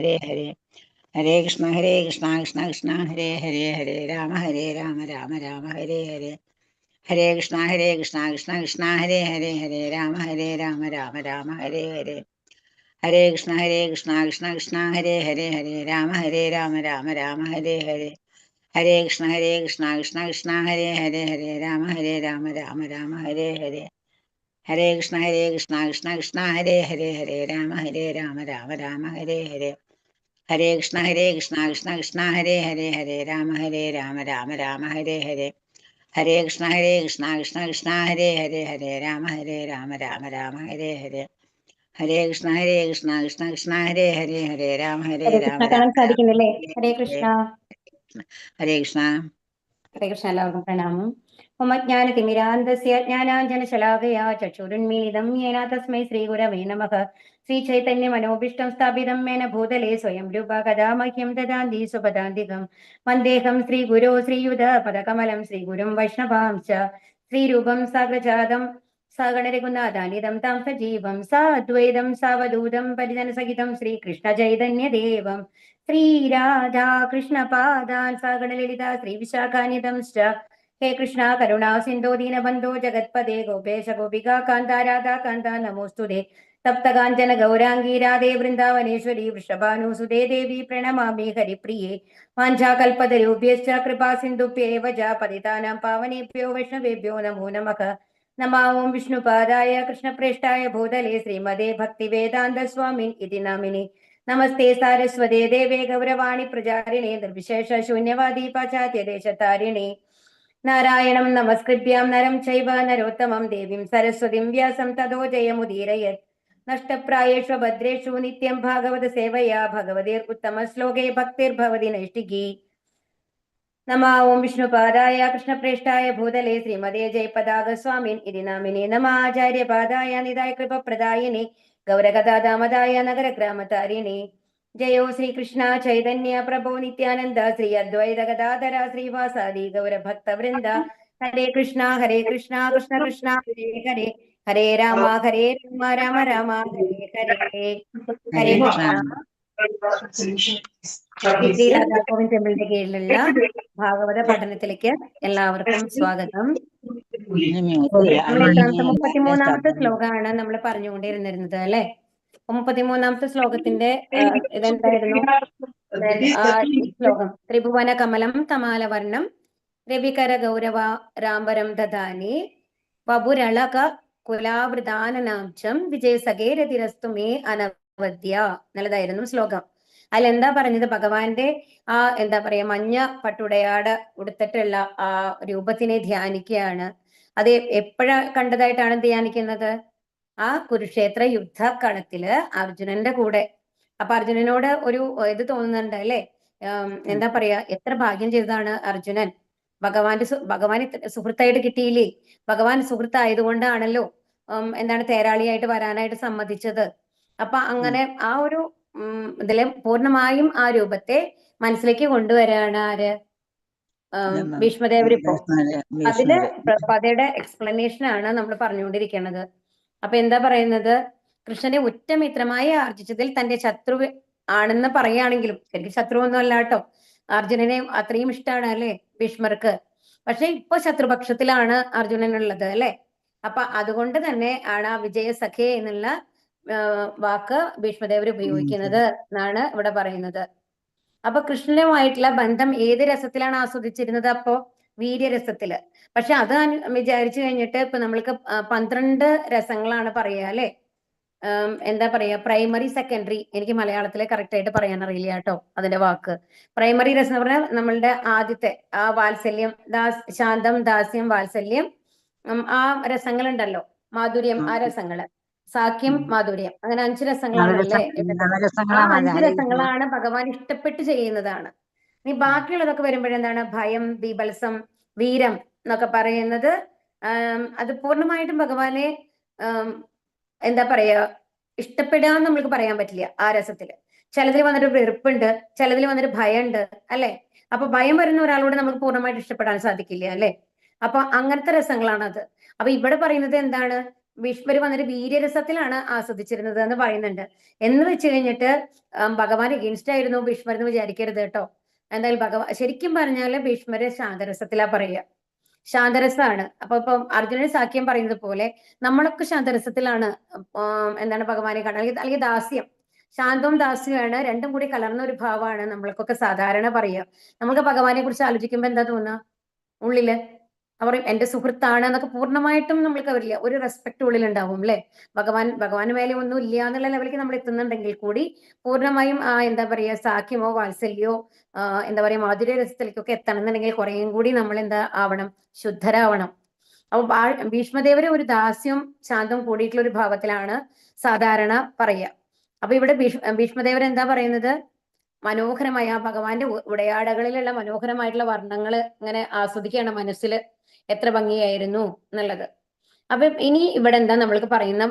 ഹരേ ഹരേ ഹരേ കൃഷ്ണ കൃഷ്ണ കൃഷ്ണ ഹരേ ഹരേ ഹരേ രാമ രാമ രാമ ഹരേ ഹരേ ഹരേ കൃഷ്ണ കൃഷ്ണ കൃഷ്ണ ഹരേ ഹരേ ഹരേ രാമ രാമ രാമ ഹരേ ഹരേ ഹരേ കൃഷ്ണ കൃഷ്ണ കൃഷ്ണ ഹരേ ഹരേ ഹരേ രാമ രാമ ഹരേ ഹരേ ഹരേ കൃഷ്ണ കൃഷ്ണ കൃഷ്ണ ഹരേ ഹരേ ഹരേ രാമ രാമ ഹരേ ഹരേ ഹരേ കൃഷ്ണ കൃഷ്ണ ഹരേ ഹരേ ഹരേ രാമ രാമ ഹരേ ഹരേ ഹരേ കൃഷ്ണ കൃഷ്ണ ഹരേ ഹരേ ഹരേ രാമ രാമ ഹരേ ഹരേ ഹരേ കൃഷ്ണ കൃഷ്ണ ഹരേ ഹരേ ഹരേ രാമ രാമ ഹരേ ഹരേ ഹരേ കൃഷ്ണ കൃഷ്ണ ഹരേ ഹരേ ഹരേ രാമ ഹരേ കൃഷ്ണ കാണാൻ സാധിക്കുന്നില്ലേ? ഹരേ കൃഷ്ണ. ഹരേ കൃഷ്ണ. ഹരേ കൃഷ്ണ. എല്ലാവർക്കും പ്രണാമം. ഉമജ്ഞാനതിമിരാന്തസ്യ ജ്ഞാനാഞ്ജനശലാകയാ ചക്ഷുരുന്മീലിതം യേന തസ്മൈ ശ്രീഗുരവേ നമഃ. ശ്രീചൈതന്യമനോഭീഷ്ടം സ്ഥാപിതം മേന ഭൂതലേ സ്വയം രൂപ കഥാ മഹ്യം ദദാന്തി സുപദാന്തികം. വന്ദേഹം ശ്രീഗുരോ ശ്രീയുതപദകമലം ശ്രീഗുരും വൈഷ്ണവാംശ്ച. ശ്രീരൂപം സാഗ്രജാതം സഗണരഘുനാഥാനിതം താം സജീവം സാദ്വൈതം സാവധൂതം പരിജനസഹിതം ശ്രീകൃഷ്ണചൈതന്യദേവം ശ്രീരാധാ കൃഷ്ണപാദാൻ സഗണലളിത ശ്രീവിശാഖാന്യതംശ്ച. ഹേ കൃഷ്ണ കരുണാ സിന്ധോ ദീനബന്ധോ ജഗത്പദേ ഗോപേശ ഗോപികാ കാന്ത രാധാ കാന്ത നമോസ്തുതേ. തപ്തകാഞ്ചന ഗൗരാംഗീ രാധേ വൃന്ദാവനേശ്വരി വൃഷഭാനുസുതേ ദേവി പ്രണമാമി ഹരിപ്രിയേ. വാഞ്ചാകൽപതരുഭ്യശ്ച കൃപാ സിന്ധുഭ്യേവ ച പതിതാനാം പാവനേഭ്യോ വൈഷ്ണവേഭ്യോ നമോ നമഃ. നമോ വിഷ്ണുപാദായ കൃഷ്ണപ്രേഷ്ഠായ ഭൂതലേ ശ്രീമതേ ഭക്തിവേദാന്ത സ്വാമിൻ ഇതി നാമിനി. നമസ്തേ സാരസ്വതേ ദേവേ ഗൗരവാണി പ്രചാരിണേ നിർവിശേഷ ശൂന്യവാദി പാശ്ചാത്യദേശതാരിണേ. നാരായണം നമസ്കൃത്യം നരം ചൈവ നരോത്തമം ദേവീം സരസ്വതിം വ്യാസം തതോ ജയമുദീരയത്. നഷ്ടപ്രായേഷു ഭദ്രേഷു നിത്യം ഭാഗവത സേവയാ ഭഗവതീർ ഉത്തമ ശ്ലോകേ ഭക്തിർഭവതി നൈഷ്ഠികീ. നമോ വിഷ്ണുപാദായ കൃഷ്ണപ്രേഷ്ഠായ ഭൂതലേ ശ്രീമതേ ജയപതാക സ്വാമിൻ ഇതി നാമിനി. നമോ ആചാര്യപാദായ നിതായ കൃപപ്രദായിനി ഗൗരകഥാദാമദായ നഗരഗ്രാമതാരിണി. ജയോ ശ്രീകൃഷ്ണ ചൈതന്യ പ്രഭോ നിത്യാനന്ദ ശ്രീ അദ്വൈത ഗദാധര ശ്രീവാസാദി ഗൗരഭക്തവൃന്ദ. ഹരേ കൃഷ്ണ കൃഷ്ണ കൃഷ്ണ ഹരേ ഹരേ ഹരേ രാമ രാമ രാമ ഹരേ ഹരേ. ഹരേ കൃഷ്ണ. ശ്രീരാധാകോവിന്ദ് ടെമ്പിളിന്റെ കീഴിലുള്ള ഭാഗവത പഠനത്തിലേക്ക് എല്ലാവർക്കും സ്വാഗതം. നമ്മൾ എത്രാമത്തെ 33ാമത്തെ ശ്ലോകമാണ് നമ്മൾ പറഞ്ഞുകൊണ്ടിരുന്നിരുന്നത് അല്ലെ? 33ാമത്തെ ശ്ലോകത്തിന്റെ ഇതെന്തായിരുന്നു? ഈ ശ്ലോകം ത്രിഭുവന കമലം തമാലവർണം രവികര ഗൗരവ രാംബരം ദദാനി വപുരളക കുലാവൃതാനനാംശം വിജയസഖേരതിരസ്തു മേ അനവദ്യ. നല്ലതായിരുന്നു ശ്ലോകം. അതിലെന്താ പറഞ്ഞത്? ഭഗവാന്റെ ആ എന്താ പറയാ മഞ്ഞ പട്ടുടയാട് ഉടുത്തിട്ടുള്ള ആ രൂപത്തിനെ ധ്യാനിക്കുകയാണ്. അത് എപ്പോഴാ കണ്ടതായിട്ടാണ് ധ്യാനിക്കുന്നത്? ആ കുരുക്ഷേത്ര യുദ്ധക്കളത്തില് അർജുനന്റെ കൂടെ. അപ്പൊ അർജുനനോട് ഒരു ഇത് തോന്നുന്നുണ്ട് അല്ലെ? എന്താ പറയാ, എത്ര ഭാഗ്യം ചെയ്തതാണ് അർജുനൻ. ഭഗവാൻ സുഹൃത്തായിട്ട് കിട്ടിയില്ലേ? ഭഗവാൻ സുഹൃത്തായതുകൊണ്ടാണല്ലോ എന്താണ് തേരാളിയായിട്ട് വരാനായിട്ട് സമ്മതിച്ചത്. അപ്പൊ അങ്ങനെ ആ ഒരു ഇതിലെ പൂർണ്ണമായും ആ രൂപത്തെ മനസ്സിലേക്ക് കൊണ്ടുവരാണ് ആര്? ഭീഷ്മദേവരിപ്പോ. അതില് കഥയുടെ എക്സ്പ്ലനേഷൻ ആണ് നമ്മൾ പറഞ്ഞുകൊണ്ടിരിക്കുന്നത്. അപ്പൊ എന്താ പറയുന്നത്? കൃഷ്ണനെ ഉറ്റമിത്രമായി ആർജിച്ചതിൽ തന്റെ ശത്രു ആണെന്ന് പറയുകയാണെങ്കിലും ശരിക്കും ശത്രു ഒന്നും അല്ല കേട്ടോ. അർജുനനെ അത്രയും ഇഷ്ടമാണ് അല്ലെ ഭീഷ്മർക്ക്. പക്ഷെ ഇപ്പൊ ശത്രുപക്ഷത്തിലാണ് അർജുനനുള്ളത് അല്ലെ? അപ്പൊ അതുകൊണ്ട് തന്നെ ആണ് ആ വിജയ സഖേ എന്നുള്ള വാക്ക് ഭീഷ്മദേവർ ഉപയോഗിക്കുന്നത് എന്നാണ് ഇവിടെ പറയുന്നത്. അപ്പൊ കൃഷ്ണനുമായിട്ടുള്ള ബന്ധം ഏത് രസത്തിലാണ് ആസ്വദിച്ചിരുന്നത്? അപ്പോ വീര്യരസത്തില്. പക്ഷെ അത് വിചാരിച്ചു കഴിഞ്ഞിട്ട് ഇപ്പൊ നമ്മൾക്ക് 12 രസങ്ങളാണ് പറയുക അല്ലെ? എന്താ പറയാ, പ്രൈമറി സെക്കൻഡറി. എനിക്ക് മലയാളത്തിലെ കറക്റ്റ് ആയിട്ട് പറയാൻ അറിയില്ല കേട്ടോ അതിന്റെ വാക്ക്. പ്രൈമറി രസം എന്ന് പറഞ്ഞാൽ നമ്മളുടെ ആദ്യത്തെ ആ വാത്സല്യം, ശാന്തം, ദാസ്യം, വാത്സല്യം, ആ രസങ്ങളുണ്ടല്ലോ, മാധുര്യം, ആ രസങ്ങള്, സാഖ്യം, മാധുര്യം, അങ്ങനെ 5 രസങ്ങളാണല്ലേ? ആ 5 രസങ്ങളാണ് ഭഗവാൻ ഇഷ്ടപ്പെട്ട് ചെയ്യുന്നതാണ്. ഇനി ബാക്കിയുള്ളതൊക്കെ വരുമ്പോഴെന്താണ്? ഭയം, ബീഭത്സം, വീരം എന്നൊക്കെ പറയുന്നത് അത് പൂർണ്ണമായിട്ടും ഭഗവാനെ എന്താ പറയാ ഇഷ്ടപ്പെടാന്ന് നമ്മൾക്ക് പറയാൻ പറ്റില്ല ആ രസത്തില്. ചിലതിൽ വന്നിട്ട് വെറുപ്പുണ്ട്, ചിലതിൽ വന്നിട്ട് ഭയമുണ്ട് അല്ലെ? അപ്പൊ ഭയം വരുന്ന ഒരാളോട് നമുക്ക് പൂർണ്ണമായിട്ട് ഇഷ്ടപ്പെടാൻ സാധിക്കില്ല അല്ലെ? അപ്പൊ അങ്ങനത്തെ രസങ്ങളാണ് അത്. അപ്പൊ ഇവിടെ പറയുന്നത് എന്താണ്? ഭീഷ്മര് വന്നിട്ട് വീര്യരസത്തിലാണ് ആസ്വദിച്ചിരുന്നത് എന്ന് പറയുന്നുണ്ട്. എന്ന് വെച്ച് കഴിഞ്ഞിട്ട് ഭഗവാൻ എഗെയിൻസ്റ്റ് ആയിരുന്നു ഭീഷ്മർ എന്ന് വിചാരിക്കരുത് കേട്ടോ. എന്തായാലും ശരിക്കും പറഞ്ഞാല് ഭീഷ്മര് ശാന്തരസത്തിലാ പറയുക, ശാന്തരസാണ്. അപ്പൊ ഇപ്പം അർജുനന് സാഖ്യം പറയുന്നത് പോലെ നമ്മളൊക്കെ ശാന്തരസത്തിലാണ് എന്താണ് ഭഗവാനെ കാണുന്നത്, അല്ലെങ്കിൽ ദാസ്യം, ശാന്തവും ദാസ്യമാണ് രണ്ടും കൂടി കലർന്ന ഒരു ഭാവമാണ് നമ്മൾക്കൊക്കെ സാധാരണ പറയുക. നമുക്ക് ഭഗവാനെ കുറിച്ച് ആലോചിക്കുമ്പോ എന്താ തോന്നുക ഉള്ളില്? അവർ എന്റെ സുഹൃത്താണ് എന്നൊക്കെ പൂർണ്ണമായിട്ടും നമ്മൾക്ക് അവരില്ല, ഒരു റെസ്പെക്ട് ഉള്ളിൽ ഉണ്ടാവും അല്ലെ. ഭഗവാന് മേലെ ഒന്നും ഇല്ല എന്നുള്ള ലെവലിലേക്ക് നമ്മൾ എത്തുന്നുണ്ടെങ്കിൽ കൂടി പൂർണ്ണമായും എന്താ പറയാ സാഖ്യമോ വാത്സല്യോ എന്താ പറയാ മാധുര്യ രസത്തിലേക്കൊക്കെ എത്തണം എന്നുണ്ടെങ്കിൽ കുറേയും കൂടി നമ്മൾ എന്താ ആവണം, ശുദ്ധരാവണം. അപ്പൊ ഭീഷ്മദേവരെ ഒരു ദാസ്യവും ശാന്തവും കൂടിയിട്ടുള്ള ഒരു ഭാവത്തിലാണ് സാധാരണ പറയുക. അപ്പൊ ഇവിടെ ഭീഷ്മദേവർ എന്താ പറയുന്നത്, മനോഹരമായ ആ ഭഗവാന്റെ ഉടയാടകളിലുള്ള മനോഹരമായിട്ടുള്ള വർണ്ണങ്ങൾ ഇങ്ങനെ ആസ്വദിക്കുകയാണ് മനസ്സിൽ, എത്ര ഭംഗിയായിരുന്നു എന്നുള്ളത്. അപ്പൊ ഇനി ഇവിടെ എന്താ നമ്മൾക്ക് പറയുന്ന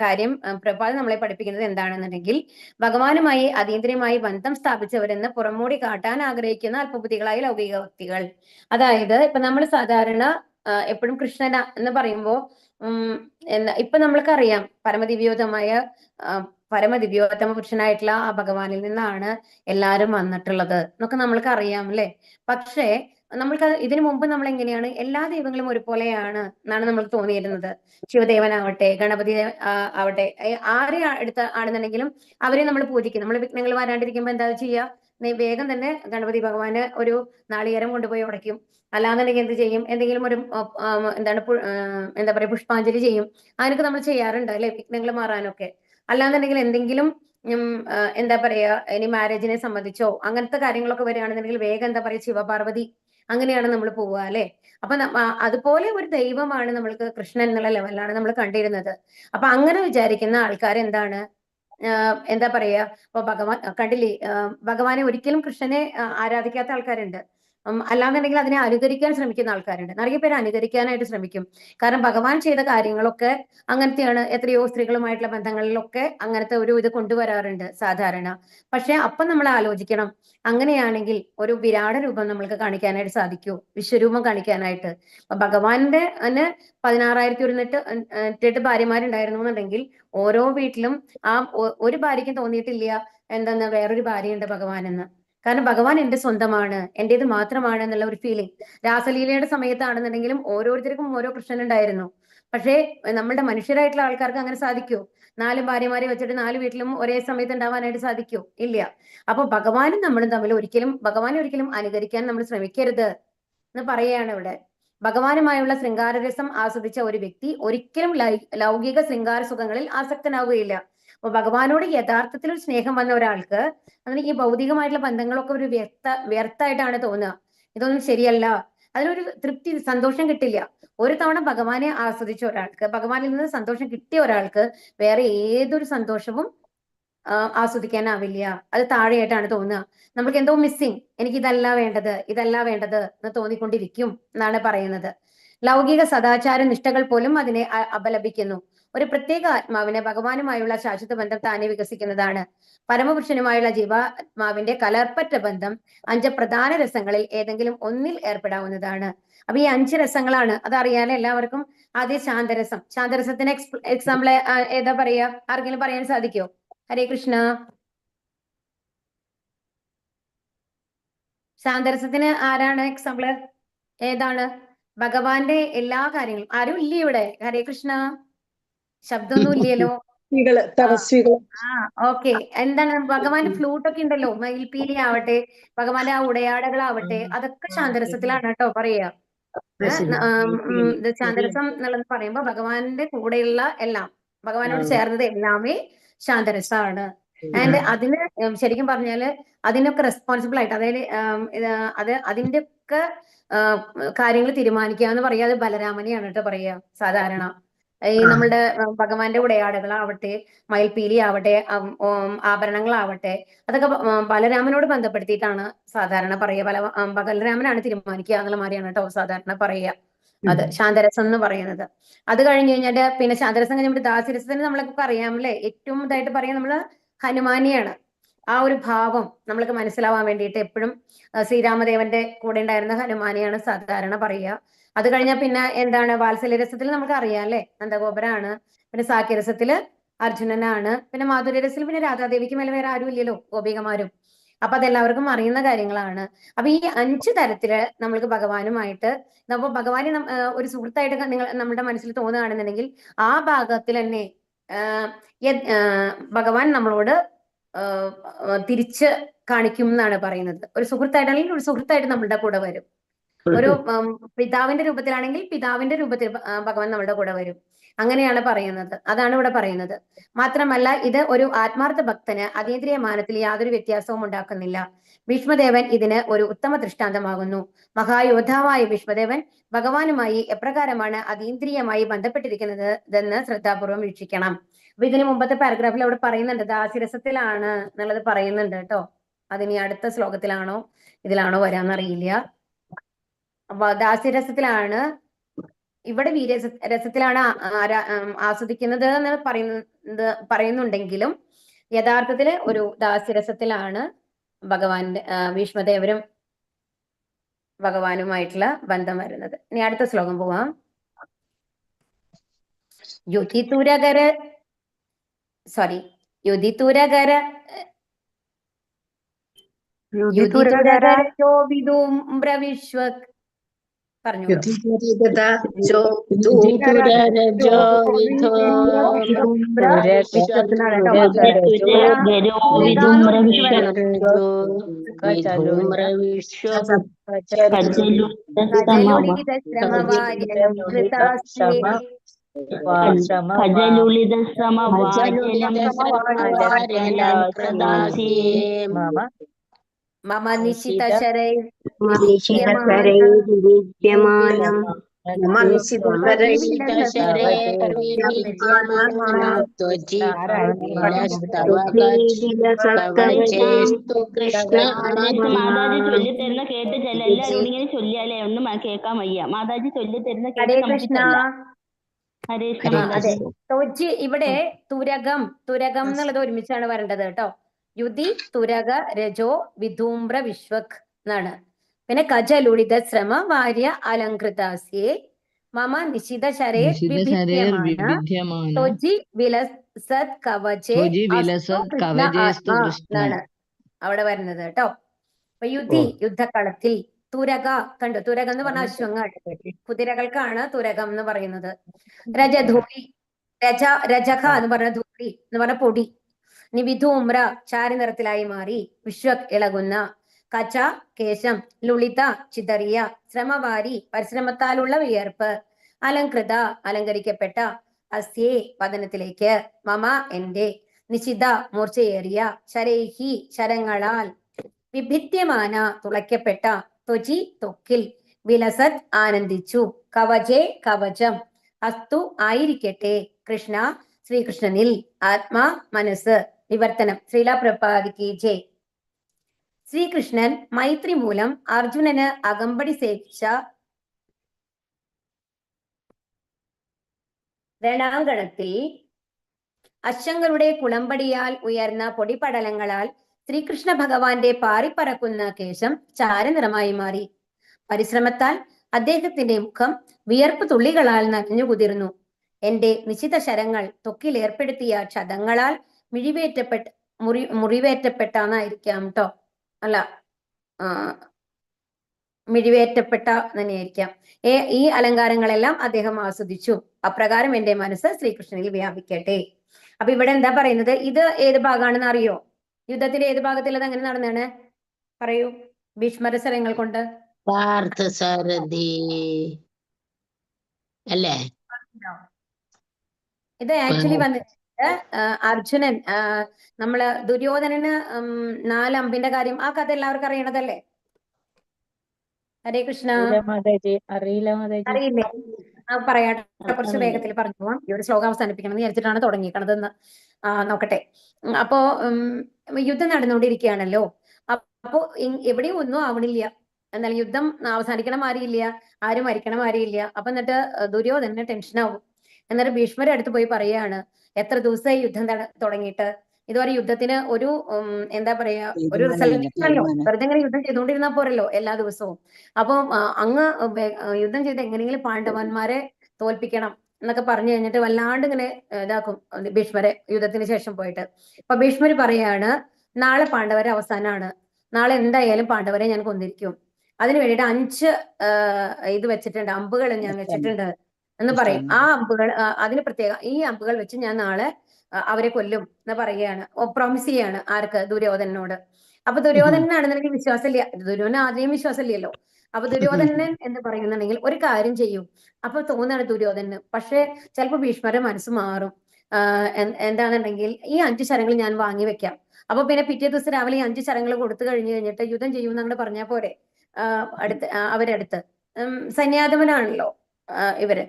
കാര്യം, പ്രഭാത് നമ്മളെ പഠിപ്പിക്കുന്നത് എന്താണെന്നുണ്ടെങ്കിൽ ഭഗവാനുമായി അതീന്ദ്രിയമായി ബന്ധം സ്ഥാപിച്ചവരെന്ന് പുറമോടി കാട്ടാൻ ആഗ്രഹിക്കുന്ന അല്പബുദ്ധികളായ ലൗകിക വ്യക്തികൾ. അതായത് ഇപ്പൊ നമ്മൾ സാധാരണ എപ്പോഴും കൃഷ്ണന എന്ന് പറയുമ്പോ ഇപ്പൊ നമ്മൾക്കറിയാം പരമദിവ്യോത്തമ പുരുഷനായിട്ടുള്ള ആ ഭഗവാനിൽ നിന്നാണ് എല്ലാരും വന്നിട്ടുള്ളത് എന്നൊക്കെ നമ്മൾക്ക് അറിയാം അല്ലെ. പക്ഷേ നമ്മൾക്ക് ഇതിനു മുമ്പ് നമ്മൾ എങ്ങനെയാണ്, എല്ലാ ദൈവങ്ങളും ഒരുപോലെയാണ് എന്നാണ് നമ്മൾക്ക് തോന്നിയിരുന്നത്. ശിവദേവനാവട്ടെ, ഗണപതി ആവട്ടെ, ആരെ എടുത്ത ആണെന്നുണ്ടെങ്കിലും അവരെ നമ്മൾ പൂജിക്കും. നമ്മൾ വിഘ്നങ്ങൾ വരാണ്ടിരിക്കുമ്പോ എന്താ ചെയ്യുക, വേഗം തന്നെ ഗണപതി ഭഗവാന് ഒരു നാളികേരം കൊണ്ടുപോയി ഉടയ്ക്കും. അല്ലാന്നുണ്ടെങ്കിൽ എന്ത് ചെയ്യും, എന്തെങ്കിലും ഒരു എന്താ പറയാ പുഷ്പാഞ്ജലി ചെയ്യും. അതിനൊക്കെ നമ്മൾ ചെയ്യാറുണ്ട് അല്ലെ, വിഘ്നങ്ങൾ മാറാനൊക്കെ. അല്ലാന്നുണ്ടെങ്കിൽ എന്തെങ്കിലും എന്താ പറയാ ഇനി മാരേജിനെ സംബന്ധിച്ചോ അങ്ങനത്തെ കാര്യങ്ങളൊക്കെ വരികയാണെന്നുണ്ടെങ്കിൽ വേഗം എന്താ പറയാ ശിവപാർവതി അങ്ങനെയാണ് നമ്മൾ പോവുക അല്ലെ. അപ്പൊ അതുപോലെ ഒരു ദൈവമാണ് നമ്മൾക്ക് കൃഷ്ണൻ എന്നുള്ള ലെവലിലാണ് നമ്മൾ കണ്ടിരുന്നത്. അപ്പൊ അങ്ങനെ വിചാരിക്കുന്ന ആൾക്കാർ എന്താണ്, എന്താ പറയാ, ഇപ്പൊ കണ്ടില്ലേ, ഭഗവാനെ ഒരിക്കലും കൃഷ്ണനെ ആരാധിക്കാത്ത ആൾക്കാരുണ്ട്. അല്ലാന്നുണ്ടെങ്കിൽ അതിനെ അനുകരിക്കാൻ ശ്രമിക്കുന്ന ആൾക്കാരുണ്ട്. നിറയെ പേര് അനുകരിക്കാനായിട്ട് ശ്രമിക്കും. കാരണം ഭഗവാൻ ചെയ്ത കാര്യങ്ങളൊക്കെ അങ്ങനത്തെയാണ്. എത്രയോ സ്ത്രീകളുമായിട്ടുള്ള ബന്ധങ്ങളിലൊക്കെ അങ്ങനത്തെ ഒരു ഇത് കൊണ്ടുവരാറുണ്ട് സാധാരണ. പക്ഷെ അപ്പം നമ്മൾ ആലോചിക്കണം, അങ്ങനെയാണെങ്കിൽ ഒരു വിരാട രൂപം നമ്മൾക്ക് കാണിക്കാനായിട്ട് സാധിക്കൂ, വിശ്വരൂപം കാണിക്കാനായിട്ട്. ഭഗവാന്റെ 16,108 ഭാര്യമാരുണ്ടായിരുന്നു എന്നുണ്ടെങ്കിൽ ഓരോ വീട്ടിലും ആ ഒരു ഭാര്യയ്ക്കും തോന്നിയിട്ടില്ല എന്തെന്ന് വേറൊരു ഭാര്യയുണ്ട് ഭഗവാനെന്ന്. കാരണം ഭഗവാൻ എന്റെ സ്വന്തമാണ്, എന്റേത് മാത്രമാണ് എന്നുള്ള ഒരു ഫീലിംഗ്. രാസലീലയുടെ സമയത്താണെന്നുണ്ടെങ്കിലും ഓരോരുത്തർക്കും ഓരോ കൃഷ്ണൻ ഉണ്ടായിരുന്നു. പക്ഷേ നമ്മളുടെ മനുഷ്യരായിട്ടുള്ള ആൾക്കാർക്ക് അങ്ങനെ സാധിക്കുമോ? 4 ഭാര്യമാരെ വെച്ചിട്ട് 4 വീട്ടിലും ഒരേ സമയത്ത് ഉണ്ടാവാനായിട്ട് സാധിക്കുമോ? ഇല്ല. അപ്പൊ ഭഗവാനും നമ്മളും തമ്മിൽ ഭഗവാനെ ഒരിക്കലും അനുകരിക്കാൻ നമ്മൾ ശ്രമിക്കരുത് എന്ന് പറയുകയാണ് ഇവിടെ. ഭഗവാനുമായുള്ള ശൃംഗാരരസം ആസ്വദിച്ച ഒരു വ്യക്തി ഒരിക്കലും ലൗകിക ശൃംഗാര സുഖങ്ങളിൽ ആസക്തനാവുകയില്ല. അപ്പൊ ഭഗവാനോട് യഥാർത്ഥത്തിൽ ഒരു സ്നേഹം വന്ന ഒരാൾക്ക് അതിന് ഈ ഭൗതികമായിട്ടുള്ള ബന്ധങ്ങളൊക്കെ ഒരു വ്യർത്ഥായിട്ടാണ് തോന്നുക. ഇതൊന്നും ശരിയല്ല, അതിനൊരു തൃപ്തി, സന്തോഷം കിട്ടില്ല. ഒരു തവണ ഭഗവാനെ ആസ്വദിച്ച ഒരാൾക്ക്, ഭഗവാനിൽ നിന്ന് സന്തോഷം കിട്ടിയ ഒരാൾക്ക് വേറെ ഏതൊരു സന്തോഷവും ആസ്വദിക്കാനാവില്ല. അത് താഴെയായിട്ടാണ് തോന്നുക. നമുക്ക് എന്തോ മിസ്സിങ്, എനിക്ക് ഇതല്ല വേണ്ടത് എന്ന് തോന്നിക്കൊണ്ടിരിക്കും എന്നാണ് പറയുന്നത്. ലൗകിക സദാചാര നിഷ്ഠകൾ പോലും അതിനെ അപലപിക്കുന്നു. ഒരു പ്രത്യേക ആത്മാവിന് ഭഗവാനുമായുള്ള ശാശ്വത ബന്ധം താനെ വികസിക്കുന്നതാണ്. പരമപുരുഷനുമായുള്ള ജീവാത്മാവിന്റെ കലർപ്പറ്റ ബന്ധം 5 പ്രധാന രസങ്ങളിൽ ഏതെങ്കിലും ഒന്നിൽ ഏർപ്പെടാവുന്നതാണ്. അപ്പൊ ഈ 5 രസങ്ങളാണ്, അതറിയാലോ എല്ലാവർക്കും. ആദ്യം ശാന്തരസത്തിന് എക്സാമ്പിൾ ഏതാ പറയാ, ആർക്കെങ്കിലും പറയാൻ സാധിക്കോ? ഹരേ കൃഷ്ണ. ശാന്തരസത്തിന് ആരാണ് എക്സാമ്പിള്? ഏതാണ്? ഭഗവാന്റെ എല്ലാ കാര്യങ്ങളും. ആരും ഇല്ലേ ഇവിടെ? ഹരേ കൃഷ്ണ. ശബ്ദമൊന്നും ഇല്ലല്ലോ. ഓക്കെ. എന്താണ് ഭഗവാന്റെ ഫ്ലൂട്ട് ഒക്കെ ഉണ്ടല്ലോ, മയിൽപീലി ആവട്ടെ, ഭഗവാന്റെ ആ ഉടയാടകളാവട്ടെ, അതൊക്കെ ശാന്തരസത്തിലാണ് കേട്ടോ പറയാ. ഇത് ശാന്തരസം എന്നുള്ളത് പറയുമ്പോ ഭഗവാന്റെ കൂടെയുള്ള എല്ലാം, ഭഗവാനോട് ചേർന്നത് എല്ലാമേ ശാന്തരസമാണ്. ആൻഡ് അതിന് ശരിക്കും പറഞ്ഞാല് അതിനൊക്കെ റെസ്പോൺസിബിൾ ആയിട്ട്, അതായത് അതിന്റെ ഒക്കെ കാര്യങ്ങൾ തീരുമാനിക്കുക എന്ന് പറയാ അത് ബലരാമനെയാണ് കേട്ടോ പറയാ സാധാരണ. ഈ നമ്മളുടെ ഭഗവാന്റെ ഉടയാടകളാവട്ടെ, മയിൽപീലി ആവട്ടെ, ആഭരണങ്ങളാവട്ടെ, അതൊക്കെ ബലരാമനോട് ബന്ധപ്പെടുത്തിയിട്ടാണ് സാധാരണ പറയുക. ബലരാമനാണ് തീരുമാനിക്കുക എന്നുള്ള മാതിരിയാണ് കേട്ടോ സാധാരണ പറയുക. അത് ശാന്തരസം എന്ന് പറയുന്നത്. അത് കഴിഞ്ഞ് കഴിഞ്ഞാല് പിന്നെ ശാന്തരസം കഴിഞ്ഞ ദാസ്യരസത്തിന് നമ്മളൊക്കെ അറിയാം അല്ലെ. ഏറ്റവും ഇതായിട്ട് പറയാം നമ്മള് ഹനുമാനെയാണ്. ആ ഒരു ഭാവം നമ്മൾക്ക് മനസ്സിലാവാൻ വേണ്ടിയിട്ട് എപ്പോഴും ശ്രീരാമദേവന്റെ കൂടെ ഉണ്ടായിരുന്ന ഹനുമാനെയാണ് സാധാരണ പറയുക. അത് കഴിഞ്ഞാൽ പിന്നെ എന്താണ്, വാത്സല്യരസത്തിൽ നമുക്ക് അറിയാം അല്ലെ, നന്ദഗോപരാണ്. പിന്നെ സാഖ്യരസത്തില് അർജുനനാണ്. പിന്നെ മാധുര്യരസത്തിൽ പിന്നെ രാധാദേവിക്ക് മേലെ വേറെ ആരും ഇല്ലല്ലോ, ഗോപികമാരും. അപ്പൊ അതെല്ലാവർക്കും അറിയുന്ന കാര്യങ്ങളാണ്. അപ്പൊ ഈ 5 തരത്തില് നമ്മൾക്ക് ഭഗവാനുമായിട്ട്, അപ്പൊ ഭഗവാനെ ഒരു സുഹൃത്തായിട്ട് നിങ്ങൾ നമ്മുടെ മനസ്സിൽ തോന്നുകയാണെന്നുണ്ടെങ്കിൽ ആ ഭാഗത്തിൽ തന്നെ ഭഗവാൻ നമ്മളോട് തിരിച്ച് കാണിക്കും എന്നാണ് പറയുന്നത്. ഒരു സുഹൃത്തായിട്ടാണെങ്കിൽ ഒരു സുഹൃത്തായിട്ട് നമ്മളുടെ കൂടെ വരും. ഒരു പിതാവിന്റെ രൂപത്തിലാണെങ്കിൽ പിതാവിന്റെ രൂപത്തിൽ ഭഗവാൻ നമ്മുടെ കൂടെ വരും. അങ്ങനെയാണ് പറയുന്നത്. അതാണ് ഇവിടെ പറയുന്നത്. മാത്രമല്ല ഇത് ഒരു ആത്മാർത്ഥ ഭക്തന് അതീന്ദ്രിയ മാനത്തിൽ യാതൊരു വ്യത്യാസവും ഉണ്ടാക്കുന്നില്ല. ഭീഷ്മദേവൻ ഇതിന് ഒരു ഉത്തമ ദൃഷ്ടാന്തമാകുന്നു. മഹായോദ്ധാവായ ഭീഷ്മദേവൻ ഭഗവാനുമായി എപ്രകാരമാണ് അതീന്ദ്രിയമായി ബന്ധപ്പെട്ടിരിക്കുന്നത് എന്ന് ശ്രദ്ധാപൂർവം വീക്ഷിക്കണം. അപ്പൊ ഇതിന് മുമ്പത്തെ പാരഗ്രാഫിൽ അവിടെ പറയുന്നുണ്ട് ദാസ്യരസത്തിലാണ് എന്നുള്ളത് പറയുന്നുണ്ട് കേട്ടോ. അതിനി അടുത്ത ശ്ലോകത്തിലാണോ ഇതിലാണോ വരാന്നറിയില്ല. അപ്പൊ ദാസ്യരസത്തിലാണ്, ഇവിടെ രസത്തിലാണ് ആസ്വദിക്കുന്നത് എന്ന് പറയുന്നുണ്ടെങ്കിലും യഥാർത്ഥത്തില് ഒരു ദാസ്യരസത്തിലാണ് ഭഗവാന്റെ ഭീഷ്മദേവരും ഭഗവാനുമായിട്ടുള്ള ബന്ധം വരുന്നത്. ഇനി അടുത്ത ശ്ലോകം പോവാം. യുധിതുരകര വിധൂമ്രവിശ്വക് പറഞ്ഞോളൂ. മമ നിശിതശരൈർവിദ്യമാനം മാതാജി ചൊല്ലിത്തരുന്ന കേട്ട് ചെല്ല. എല്ലാവരും ഇങ്ങനെ ചൊല്ലിയാലേ ഒന്നും കേൾക്കാൻ വയ്യ. മാതാജി ചൊല്ലിത്തരുന്ന കേട്ട് നമുക്ക് ചെല്ലാം. ഹരേ കൃഷ്ണ മാതാജി. ഇവിടെ തുരകം എന്നുള്ളത് ഒരുമിച്ചാണ് വരേണ്ടത് കേട്ടോ. യുധി തുരക രജോ വിധൂമ്ര വിശ്വക് എന്നാണ്. പിന്നെ കജലുളിത ശ്രമ വാര്യ അലങ്കൃതാസ്യേ മമ നിശിത ശരേ വിലസത് കവചേ എന്നാണ് അവിടെ വരുന്നത് കേട്ടോ. അപ്പൊ യുദ്ധക്കളത്തിൽ തുരക കണ്ടു. തുരകം എന്ന് പറഞ്ഞ അശ്വങ്ങൾ, കുതിരകൾക്കാണ് തുരകം എന്ന് പറയുന്നത്. രജധൂളി രജഖ എന്ന് പറഞ്ഞ ധൂളി എന്ന് പറഞ്ഞ പൊടി. ഇനി വിധൂമ്ര ചാരനിറത്തിലായി മാറി, വിശ്വക് ഇളകുന്ന, കച കേശം, ലുളിത ചിതറിയ, ശ്രമവാരി പരിശ്രമത്താലുള്ള വിയർപ്പ്, അലങ്കൃത അലങ്കരിക്കപ്പെട്ട, അസ്യേ വദനത്തിലേക്ക്, മമ എന്റെ, നിശിത മൂർച്ചയേറിയ, ശരൈഹി ശരങ്ങളാൽ, വിഭിദ്യമാന തുളയ്ക്കപ്പെട്ട, ത്വചി ത്വക്കിൽ, വിലസത് ആനന്ദിച്ചു, കവചേ കവചം, അസ്തു ആയിരിക്കട്ടെ, കൃഷ്ണ ശ്രീകൃഷ്ണനിൽ, ആത്മാ മനസ്സ്, വിവർത്തനം ശ്രീല പ്രഭുപാദ് ജയ്. ശ്രീകൃഷ്ണൻ മൈത്രി മൂലം അർജുനന് അകമ്പടി സേവിച്ച രണാങ്കണത്തിൽ അശ്വങ്ങളുടെ കുളമ്പടിയാൽ ഉയർന്ന പൊടിപടലങ്ങളാൽ ശ്രീകൃഷ്ണ ഭഗവാന്റെ പാറിപ്പറക്കുന്ന കേശം ചാരനിറമായി മാറി. പരിശ്രമത്താൽ അദ്ദേഹത്തിന്റെ മുഖം വിയർപ്പ് തുള്ളികളാൽ നനഞ്ഞു കുതിർന്നു. എന്റെ നിശ്ചിത ശരങ്ങൾ ത്വക്കിലേർപ്പെടുത്തിയ ക്ഷതങ്ങളാൽ മുറിവേറ്റപ്പെട്ടാന്നായിരിക്കാം കേട്ടോ. അല്ല, മിഴിവേറ്റപ്പെട്ട തന്നെയായിരിക്കാം. ഈ അലങ്കാരങ്ങളെല്ലാം അദ്ദേഹം ആസ്വദിച്ചു. അപ്രകാരം എന്റെ മനസ്സ് ശ്രീകൃഷ്ണനിൽ വ്യാപിക്കട്ടെ. അപ്പൊ ഇവിടെ എന്താ പറയുന്നത്? ഇത് ഏത് ഭാഗമാണെന്ന് അറിയോ? യുദ്ധത്തിന്റെ ഏത് ഭാഗത്തിൽ അത് എങ്ങനെ നടന്നാണ് പറയൂ? ഭീഷ്മരസരങ്ങൾ കൊണ്ട് അല്ലേ? ഇത് ആക്ച്വലി വന്നിട്ട് അർജുനൻ നമ്മള് ദുര്യോധനന് 4 അമ്പിന്റെ കാര്യം, ആ കഥ എല്ലാവർക്കും അറിയണതല്ലേ? ഹരേ കൃഷ്ണ. അറിയില്ലേ? പറയാട്ടെ, കുറച്ച് വേഗത്തിൽ പറഞ്ഞു പോവാം. ഈ ഒരു ശ്ലോകം അവസാനിപ്പിക്കണം എന്ന് വിചാരിച്ചിട്ടാണ് തുടങ്ങിയിരിക്കണതെന്ന് നോക്കട്ടെ. അപ്പോ യുദ്ധം നടന്നുകൊണ്ടിരിക്കുകയാണല്ലോ. അപ്പോ എവിടെയും ഒന്നും ആവണില്ല. എന്നാൽ യുദ്ധം അവസാനിക്കണ മാറിയില്ല, ആരും മരിക്കണ മാറിയില്ല. അപ്പൊ എന്നിട്ട് ദുര്യോധനന് ടെൻഷനാവും. എന്നിട്ട് ഭീഷ്മരുടെ അടുത്ത് പോയി പറയാണ്, എത്ര ദിവസമായി യുദ്ധം തുടങ്ങിയിട്ട്, ഇതുവരെ യുദ്ധത്തിന് ഒരു എന്താ പറയാ ഒരു തീരുമാനമില്ല, റിസൾട്ട് ആണല്ലോ. തീരുമാനം. വെറുതെ ഇങ്ങനെ യുദ്ധം ചെയ്തുകൊണ്ടിരുന്നാൽ പോരല്ലോ എല്ലാ ദിവസവും. അപ്പം അങ്ങ് യുദ്ധം ചെയ്ത് എങ്ങനെയെങ്കിലും പാണ്ഡവന്മാരെ തോൽപ്പിക്കണം എന്നൊക്കെ പറഞ്ഞു കഴിഞ്ഞിട്ട് വല്ലാണ്ട് ഇങ്ങനെ ഇതാക്കും ഭീഷ്മരെ യുദ്ധത്തിന് ശേഷം പോയിട്ട്. അപ്പൊ ഭീഷ്മര് പറയാണ്, നാളെ പാണ്ഡവരെ അവസാനമാണ്, നാളെ എന്തായാലും പാണ്ഡവരെ ഞാൻ കൊന്നിരിക്കും, അതിന് വേണ്ടിയിട്ട് 5 ഇത് വെച്ചിട്ടുണ്ട്, അമ്പുകൾ ഞാൻ വെച്ചിട്ടുണ്ട് എന്ന് പറയും. ആ അമ്പുകൾ അതിന് പ്രത്യേക ഈ അമ്പുകൾ വെച്ച് ഞാൻ നാളെ അവരെ കൊല്ലും എന്ന് പറയുകയാണ്. പ്രോമിസ് ചെയ്യാണ് ആർക്ക്? ദുര്യോധനനോട്. അപ്പൊ ദുര്യോധനനാണെന്നുണ്ടെങ്കിൽ വിശ്വാസമില്ല, ദുര്യോധന ആദ്യം വിശ്വാസമില്ലല്ലോ. അപ്പൊ ദുര്യോധനൻ എന്ന് പറയുന്നുണ്ടെങ്കിൽ ഒരു കാര്യം ചെയ്യും. അപ്പൊ തോന്നാണ് ദുര്യോധനന്. പക്ഷെ ചിലപ്പോൾ ഭീഷ്മരുടെ മനസ്സ് മാറും. എന്താണെന്നുണ്ടെങ്കിൽ ഈ 5 ശരങ്ങൾ ഞാൻ വാങ്ങി വെക്കാം. അപ്പൊ പിന്നെ പിറ്റേ ദിവസം രാവിലെ ഈ 5 ശരങ്ങൾ കൊടുത്തു കഴിഞ്ഞു കഴിഞ്ഞിട്ട് യുദ്ധം ചെയ്യുമെന്ന് അങ്ങോട്ട് പറഞ്ഞാൽ പോരെ. അവരടുത്ത് സൈന്യാധിപനാണല്ലോ ഇവര്.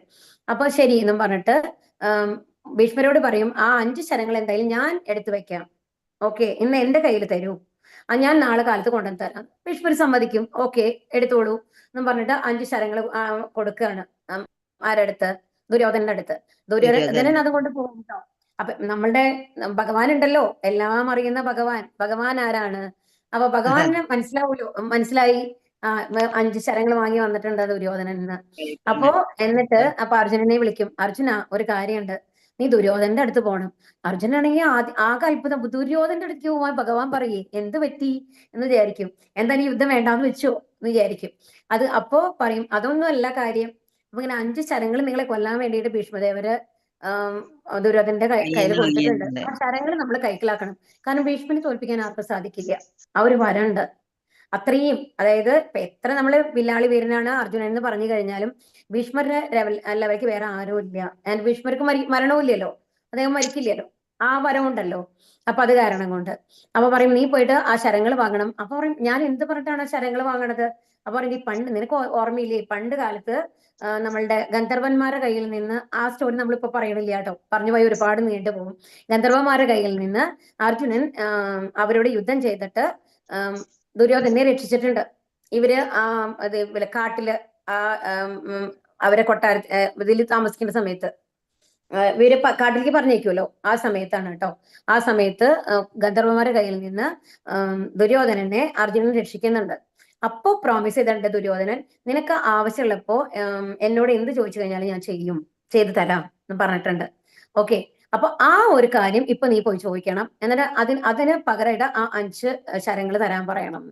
അപ്പൊ ശരി എന്നും പറഞ്ഞിട്ട് ഭീഷ്മരോട് പറയും, ആ 5 ശരങ്ങൾ എന്തായാലും ഞാൻ എടുത്തു വെക്കാം, ഓക്കെ, ഇന്ന് എന്റെ കയ്യിൽ തരൂ, ഞാൻ നാളെ കാലത്ത് കൊണ്ടുവന്ന് തരാം. ഭീഷ്മർ സമ്മതിക്കും, ഓക്കെ എടുത്തോളൂ എന്നും പറഞ്ഞിട്ട് 5 ശരങ്ങൾ കൊടുക്കുകയാണ്. ആരടുത്ത്? ദുര്യോധനന്റെ അടുത്ത്. ദുര്യോധനൻ അതുകൊണ്ട് പോകും കേട്ടോ. അപ്പൊ നമ്മളുടെ ഭഗവാൻ ഉണ്ടല്ലോ, എല്ലാം അറിയുന്ന ഭഗവാൻ. ഭഗവാൻ ആരാണ്? അപ്പൊ ഭഗവാന് മനസ്സിലായി. 5 ശരങ്ങൾ വാങ്ങി വന്നിട്ടുണ്ട് ദുര്യോധനൻ എന്ന്. അപ്പോ അപ്പൊ അർജുനനെ വിളിക്കും. അർജുന, ഒരു കാര്യമുണ്ട്, നീ ദുര്യോധനന്റെ അടുത്ത് പോകണം. അർജുനാണെങ്കിൽ ആകെ അത്ഭുതം, ദുര്യോധനന്റെ അടുത്ത് പോവാൻ ഭഗവാൻ പറയേ, എന്ത് പറ്റി എന്ന് വിചാരിക്കും. എന്താ നീ യുദ്ധം വേണ്ടാന്ന് വെച്ചോ എന്ന് വിചാരിക്കും. അപ്പോ പറയും, അതൊന്നും അല്ല കാര്യം. അപ്പൊ ഇങ്ങനെ 5 ശരങ്ങൾ നിങ്ങളെ കൊല്ലാൻ വേണ്ടിയിട്ട് ഭീഷ്മദേവര് ദുര്യോധനന്റെ കയ്യിൽ കൊടുത്തിട്ടുണ്ട്. ആ ശരങ്ങൾ നമ്മൾ കൈക്കലാക്കണം. കാരണം ഭീഷ്മനെ തോൽപ്പിക്കാൻ ആർക്കും സാധിക്കില്ല. ആ ഒരു വരണ്ട് അത്രയും. അതായത് ഇപ്പൊ എത്ര നമ്മള് വില്ലാളി വീരനാണ് അർജുനൻ എന്ന് പറഞ്ഞു കഴിഞ്ഞാലും ഭീഷ്മരുടെ ലെവലിലേക്ക് വേറെ ആരും ഇല്ല. ആൻഡ് ഭീഷ്മർക്ക് മരണവും ഇല്ലല്ലോ, അദ്ദേഹം മരിക്കില്ലല്ലോ, ആ വരവുണ്ടല്ലോ. അപ്പൊ അത് കാരണം കൊണ്ട് അപ്പൊ പറയും, നീ പോയിട്ട് ആ ശരങ്ങൾ വാങ്ങണം. അപ്പൊ പറയും, ഞാൻ എന്ത് പറഞ്ഞിട്ടാണ് ആ ശരങ്ങൾ വാങ്ങണത്? അപ്പൊ പറയും, ഈ പണ്ട് നിനക്ക് ഓർമ്മയില്ലേ, പണ്ട് കാലത്ത് നമ്മളുടെ ഗന്ധർവന്മാരുടെ കയ്യിൽ നിന്ന്, ആ സ്റ്റോറി നമ്മളിപ്പോ പറയണില്ല കേട്ടോ, പറഞ്ഞു പോയി ഒരുപാട് നീണ്ടു പോകും. ഗന്ധർവന്മാരുടെ കയ്യിൽ നിന്ന് അർജുനൻ അവരോട് യുദ്ധം ചെയ്തിട്ട് ദുര്യോധനെ രക്ഷിച്ചിട്ടുണ്ട്. ഇവര് കാട്ടില് അവരെ ഇതിൽ താമസിക്കുന്ന സമയത്ത് ഇവര് കാട്ടിലേക്ക് പറഞ്ഞേക്കുമല്ലോ, ആ സമയത്താണ് കേട്ടോ. ആ സമയത്ത് ഗന്ധർവന്മാരുടെ കയ്യിൽ നിന്ന് ദുര്യോധനനെ അർജുനൻ രക്ഷിക്കുന്നുണ്ട്. അപ്പോ പ്രോമിസ് ചെയ്തിട്ടുണ്ട് ദുര്യോധനൻ, നിനക്ക് ആവശ്യമുള്ളപ്പോ എന്നോട് എന്ത് ചോദിച്ചു കഴിഞ്ഞാലും ഞാൻ ചെയ്തു തരാം എന്ന് പറഞ്ഞിട്ടുണ്ട്. ഓക്കെ, അപ്പൊ ആ ഒരു കാര്യം ഇപ്പൊ നീ പോയി ചോദിക്കണം, എന്നിട്ട് അതിന് പകരമായിട്ട് ആ 5 ശരങ്ങൾ തരാൻ പറയണം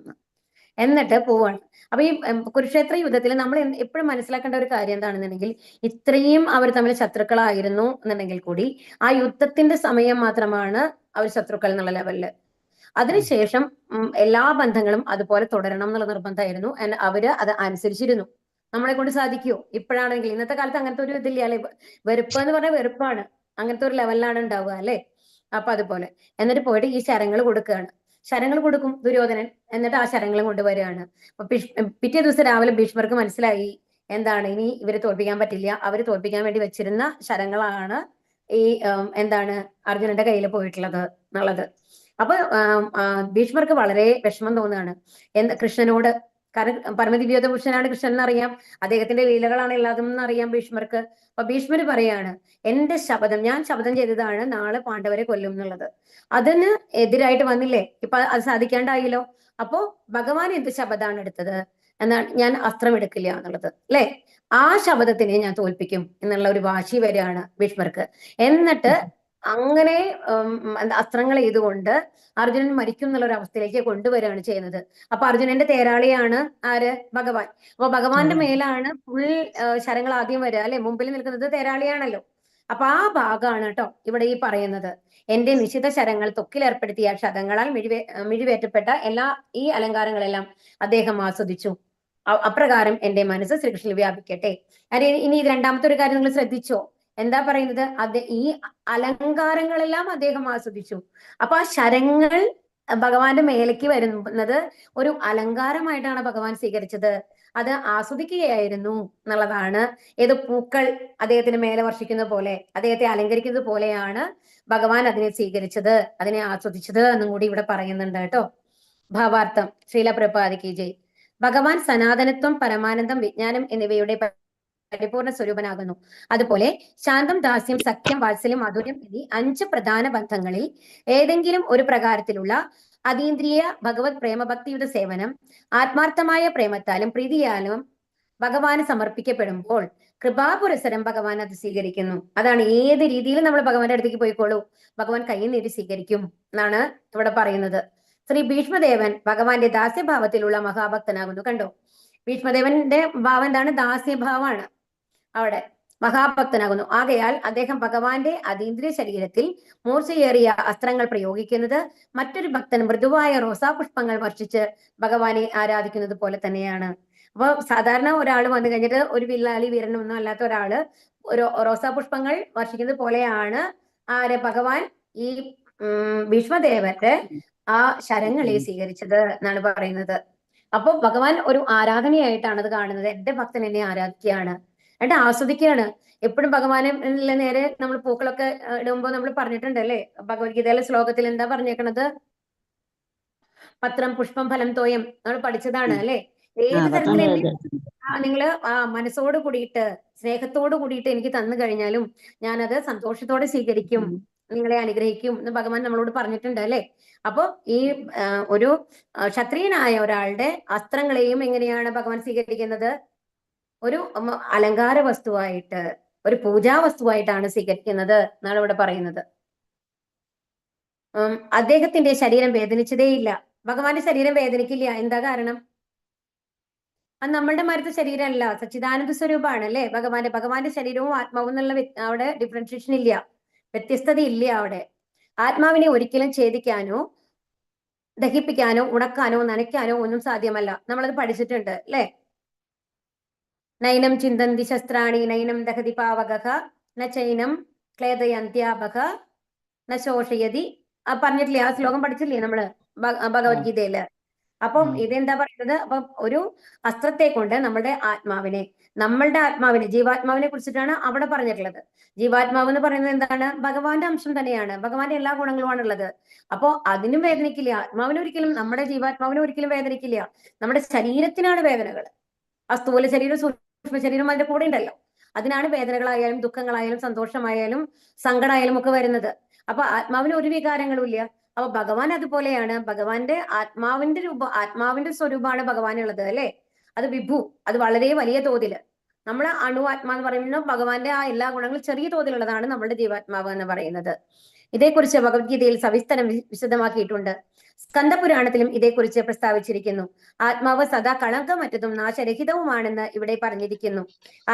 എന്നിട്ട് പോവാണ്. അപ്പൊ ഈ കുരുക്ഷേത്ര യുദ്ധത്തിൽ നമ്മൾ എപ്പോഴും മനസ്സിലാക്കേണ്ട ഒരു കാര്യം എന്താണെന്നുണ്ടെങ്കിൽ, ഇത്രയും അവർ തമ്മിൽ ശത്രുക്കളായിരുന്നു എന്നുണ്ടെങ്കിൽ കൂടി ആ യുദ്ധത്തിന്റെ സമയം മാത്രമാണ് അവർ ശത്രുക്കൾ എന്നുള്ള ലെവലില്. അതിനുശേഷം എല്ലാ ബന്ധങ്ങളും അതുപോലെ തുടരണം എന്നുള്ള നിർബന്ധമായിരുന്നു. അവര് അത് അനുസരിച്ചിരുന്നു. നമ്മളെ കൊണ്ട് സാധിക്കുമോ? ഇപ്പോഴാണെങ്കിൽ ഇന്നത്തെ കാലത്ത് അങ്ങനത്തെ ഒരു ഇതില്ല അല്ലെ, വെറുപ്പ് എന്ന് പറഞ്ഞാൽ വെറുപ്പാണ്, അങ്ങനത്തെ ഒരു ലെവലിലാണ് ഉണ്ടാവുക അല്ലെ. അപ്പൊ അതുപോലെ എന്നിട്ട് പോയിട്ട് ഈ ശരങ്ങൾ കൊടുക്കുകയാണ്. ശരങ്ങൾ കൊടുക്കും ദുര്യോധനൻ, എന്നിട്ട് ആ ശരങ്ങളും കൊണ്ടുവരികയാണ്. അപ്പൊ പിറ്റേ ദിവസം രാവിലെ ഭീഷ്മർക്ക് മനസ്സിലായി, എന്താണ്, ഇനി ഇവരെ തോൽപ്പിക്കാൻ പറ്റില്ല, അവര് തോൽപ്പിക്കാൻ വേണ്ടി വെച്ചിരുന്ന ശരങ്ങളാണ് ഈ എന്താണ് അർജുനന്റെ കയ്യിൽ പോയിട്ടുള്ളത് എന്നുള്ളത്. അപ്പൊ ഭീഷ്മർക്ക് വളരെ വിഷമം തോന്നുകയാണ് കൃഷ്ണനോട്. കാരണം പരമദിവ്യോധ പുരുഷനാണ് കൃഷ്ണൻ എന്നറിയാം, അദ്ദേഹത്തിന്റെ ലീലകളാണ് എല്ലാതും എന്നറിയാം ഭീഷ്മർക്ക്. അപ്പൊ ഭീഷ്മര് പറയാണ്, എന്റെ ശപഥം, ഞാൻ ശപഥം ചെയ്തതാണ് നാളെ പാണ്ഡവരെ കൊല്ലും എന്നുള്ളത്. അതിന് എതിരായിട്ട് വന്നില്ലേ, ഇപ്പൊ അത് സാധിക്കാണ്ടായില്ലോ. അപ്പോ ഭഗവാൻ എന്ത് ശപഥമാണ് എടുത്തത് എന്നാണ്, ഞാൻ അസ്ത്രം എടുക്കില്ല എന്നുള്ളത് അല്ലെ. ആ ശപഥത്തിനെ ഞാൻ തോൽപ്പിക്കും എന്നുള്ള ഒരു വാശി വരെയാണ് ഭീഷ്മർക്ക്. എന്നിട്ട് അങ്ങനെ അസ്ത്രങ്ങൾ ചെയ്തുകൊണ്ട് അർജുനൻ മരിക്കും എന്നുള്ള ഒരു അവസ്ഥയിലേക്ക് കൊണ്ടുവരികയാണ് ചെയ്യുന്നത്. അപ്പൊ അർജുനന്റെ തേരാളിയാണ് ആര്? ഭഗവാൻ. അപ്പൊ ഭഗവാന്റെ മേലാണ് ഫുൾ ശരങ്ങൾ ആദ്യം വരിക അല്ലെ, മുമ്പിൽ നിൽക്കുന്നത് തേരാളിയാണല്ലോ. അപ്പൊ ആ ഭാഗമാണ് കേട്ടോ ഇവിടെ ഈ പറയുന്നത്, എന്റെ നിശിത ശരങ്ങൾ തൊക്കിലേർപ്പെടുത്തിയ ക്ഷതങ്ങളാൽ മിഴിവേറ്റപ്പെട്ട ഈ അലങ്കാരങ്ങളെല്ലാം അദ്ദേഹം ആസ്വദിച്ചു. അപ്രകാരം എന്റെ മനസ്സ് ശ്രീകൃഷ്ണനിൽ വ്യാപിക്കട്ടെ. ഇനി ഇത് രണ്ടാമത്തെ ഒരു കാര്യം നിങ്ങൾ ശ്രദ്ധിച്ചോ? എന്താ പറയുന്നത്? ഈ അലങ്കാരങ്ങളെല്ലാം അദ്ദേഹം ആസ്വദിച്ചു. അപ്പൊ ആ ശരങ്ങൾ ഭഗവാന്റെ മേലേക്ക് വരുന്നത് ഒരു അലങ്കാരമായിട്ടാണ് ഭഗവാൻ സ്വീകരിച്ചത്. അത് ആസ്വദിക്കുകയായിരുന്നു എന്നുള്ളതാണ്. ഏത് പൂക്കൾ അദ്ദേഹത്തിന് മേലെ വർഷിക്കുന്ന പോലെ, അദ്ദേഹത്തെ അലങ്കരിക്കുന്നത് പോലെയാണ് ഭഗവാൻ അതിനെ സ്വീകരിച്ചത്, അതിനെ ആസ്വദിച്ചത് എന്നും കൂടി ഇവിടെ പറയുന്നുണ്ട് കേട്ടോ. ഭാവാർത്ഥം. ശ്രീല പ്രഭുപാദി കി ജയ്. ഭഗവാൻ സനാതനത്വം, പരമാനന്ദം, വിജ്ഞാനം എന്നിവയുടെ പരിപൂർണ സ്വരൂപനാകുന്നു. അതുപോലെ ശാന്തം, ദാസ്യം, സഖ്യം, വാത്സല്യം, മാധുര്യം എന്നീ 5 പ്രധാന ബന്ധങ്ങളിൽ ഏതെങ്കിലും ഒരു പ്രകാരത്തിലുള്ള അതീന്ദ്രിയ ഭഗവത് പ്രേമഭക്തിയുടെ സേവനം ആത്മാർത്ഥമായ പ്രേമത്താലും പ്രീതിയാലും ഭഗവാന് സമർപ്പിക്കപ്പെടുമ്പോൾ കൃപാപുരസരം ഭഗവാൻ അത് സ്വീകരിക്കുന്നു. അതാണ് ഏത് രീതിയിലും നമ്മൾ ഭഗവാന്റെ അടുത്തേക്ക് പോയിക്കോളൂ, ഭഗവാൻ കൈ നീട്ടി സ്വീകരിക്കും എന്നാണ് ഇവിടെ പറയുന്നത്. ശ്രീ ഭീഷ്മദേവൻ ഭഗവാന്റെ ദാസ്യഭാവത്തിലുള്ള മഹാഭക്തനാകുന്നു. കണ്ടോ, ഭീഷ്മദേവന്റെ ഭാവം എന്താണ്? ദാസ്യഭാവമാണ്. അവിടെ മഹാഭക്തനാകുന്നു. ആകയാൽ അദ്ദേഹം ഭഗവാന്റെ അതീന്ദ്രിയ ശരീരത്തിൽ മൂർച്ചയേറിയ അസ്ത്രങ്ങൾ പ്രയോഗിക്കുന്നത് മറ്റൊരു ഭക്തൻ മൃദുവായ റോസാപുഷ്പങ്ങൾ വർഷിച്ച് ഭഗവാനെ ആരാധിക്കുന്നത് പോലെ തന്നെയാണ്. അപ്പൊ സാധാരണ ഒരാൾ വന്നു കഴിഞ്ഞിട്ട് ഒരു വില്ലാളി വീരനൊന്നും അല്ലാത്ത ഒരാള് ഒരു റോസാപുഷ്പങ്ങൾ വർഷിക്കുന്നത് പോലെയാണ് ഭഗവാൻ ഈ ഭീഷ്മദേവന്റെ ആ ശരങ്ങളെ സ്വീകരിച്ചത് എന്നാണ് പറയുന്നത്. അപ്പൊ ഭഗവാൻ ഒരു ആരാധനയായിട്ടാണ് അത് കാണുന്നത്. എന്റെ ഭക്തൻ എന്നെ ആരാധിക്കുകയാണ്, എന്നിട്ട് ആസ്വദിക്കുകയാണ്. എപ്പോഴും ഭഗവാനെ നേരെ നമ്മൾ പൂക്കളൊക്കെ ഇടുമ്പോൾ നമ്മൾ പറഞ്ഞിട്ടുണ്ട് അല്ലെ, ഭഗവത്ഗീതയിലെ ശ്ലോകത്തിൽ എന്താ പറഞ്ഞേക്കണത്? പത്രം പുഷ്പം ഫലം തോയം നമ്മൾ പഠിച്ചതാണ് അല്ലെ. ഏത് തരത്തിൽ നിങ്ങൾ മനസ്സോട് കൂടിയിട്ട് സ്നേഹത്തോട് കൂടിയിട്ട് എനിക്ക് തന്നു കഴിഞ്ഞാലും ഞാനത് സന്തോഷത്തോടെ സ്വീകരിക്കും, നിങ്ങളെ അനുഗ്രഹിക്കും എന്ന് ഭഗവാൻ നമ്മളോട് പറഞ്ഞിട്ടുണ്ട് അല്ലെ. അപ്പൊ ഈ ഒരു ക്ഷത്രിയനായ ഒരാളുടെ അസ്ത്രങ്ങളെയും എങ്ങനെയാണ് ഭഗവാൻ സ്വീകരിക്കുന്നത്? ഒരു അലങ്കാര വസ്തുവായിട്ട്, ഒരു പൂജാ വസ്തുവായിട്ടാണ് സ്വീകരിക്കുന്നത് എന്നാണ് ഇവിടെ പറയുന്നത്. അദ്ദേഹത്തിന്റെ ശരീരം വേദനിച്ചതേയില്ല. ഭഗവാന്റെ ശരീരം വേദനിക്കില്ല. എന്താ കാരണം? അത് നമ്മളുടെ മരുത്ത ശരീരമല്ല, സച്ചിദാനന്ദ സ്വരൂപമാണ് അല്ലെ ഭഗവാന്റെ ശരീരവും ആത്മാവും എന്നുള്ള അവിടെ ഡിഫറൻഷിയേഷൻ ഇല്ല, വ്യത്യസ്തത ഇല്ല അവിടെ. ആത്മാവിനെ ഒരിക്കലും ഛേദിക്കാനോ ദഹിപ്പിക്കാനോ ഉണക്കാനോ നനയ്ക്കാനോ ഒന്നും സാധ്യമല്ല. നമ്മളത് പഠിച്ചിട്ടുണ്ട് അല്ലെ. നൈനം ചിന്തന്തി ശസ്ത്രാണി നൈനം ദഹതി പാവകഃ ന ചൈനം ക്ലേദയന്ത്യാപക ന ശോഷയതി. പറഞ്ഞിട്ടില്ലേ? ആ ശ്ലോകം പഠിച്ചില്ലേ നമ്മള് ഭഗവത്ഗീതയില്? അപ്പം ഇതെന്താ പറയുന്നത്? അപ്പം ഒരു അസ്ത്രത്തെ കൊണ്ട് നമ്മളുടെ ആത്മാവിനെ ജീവാത്മാവിനെ കുറിച്ചിട്ടാണ് അവിടെ പറഞ്ഞിട്ടുള്ളത്. ജീവാത്മാവ് എന്ന് പറയുന്നത് എന്താണ്? ഭഗവാന്റെ അംശം തന്നെയാണ്, ഭഗവാന്റെ എല്ലാ ഗുണങ്ങളുമാണ് ഉള്ളത്. അപ്പോ അതിനും വേദനിക്കില്ല. നമ്മുടെ ജീവാത്മാവിനും ഒരിക്കലും വേദനിക്കില്ല. നമ്മുടെ ശരീരത്തിനാണ് വേദനകൾ. ആ സ്ഥൂല ശരീരം സൂക്ഷ്മ ശരീരം അതിന്റെ കൂടെ ഉണ്ടല്ലോ. അതിനാണ് വേദനകളായാലും ദുഃഖങ്ങളായാലും സന്തോഷമായാലും സങ്കടമായാലും ഒക്കെ വരുന്നത്. അപ്പൊ ആത്മാവിന് ഒരു വികാരങ്ങളും ഇല്ല. അപ്പൊ ഭഗവാൻ അതുപോലെയാണ്. ഭഗവാന്റെ ആത്മാവിന്റെ സ്വരൂപമാണ് ഭഗവാനുള്ളത് അല്ലെ. അത് വിഭു, അത് വളരെ വലിയ തോതില്. നമ്മള് ആത്മാ എന്ന് പറയുമ്പോൾ ഭഗവാന്റെ ആ എല്ലാ ഗുണങ്ങളും ചെറിയ തോതിലുള്ളതാണ് നമ്മുടെ ജീവാത്മാവ് എന്ന് പറയുന്നത്. ഇതേക്കുറിച്ച് ഭഗവത്ഗീതയിൽ സവിസ്തരം വിശദമാക്കിയിട്ടുണ്ട്. സ്കന്ദപുരാണത്തിലും ഇതേക്കുറിച്ച് പ്രസ്താവിച്ചിരിക്കുന്നു. ആത്മാവ് സദാ കളങ്കമറ്റതും നാശരഹിതവുമാണെന്ന് ഇവിടെ പറഞ്ഞിരിക്കുന്നു.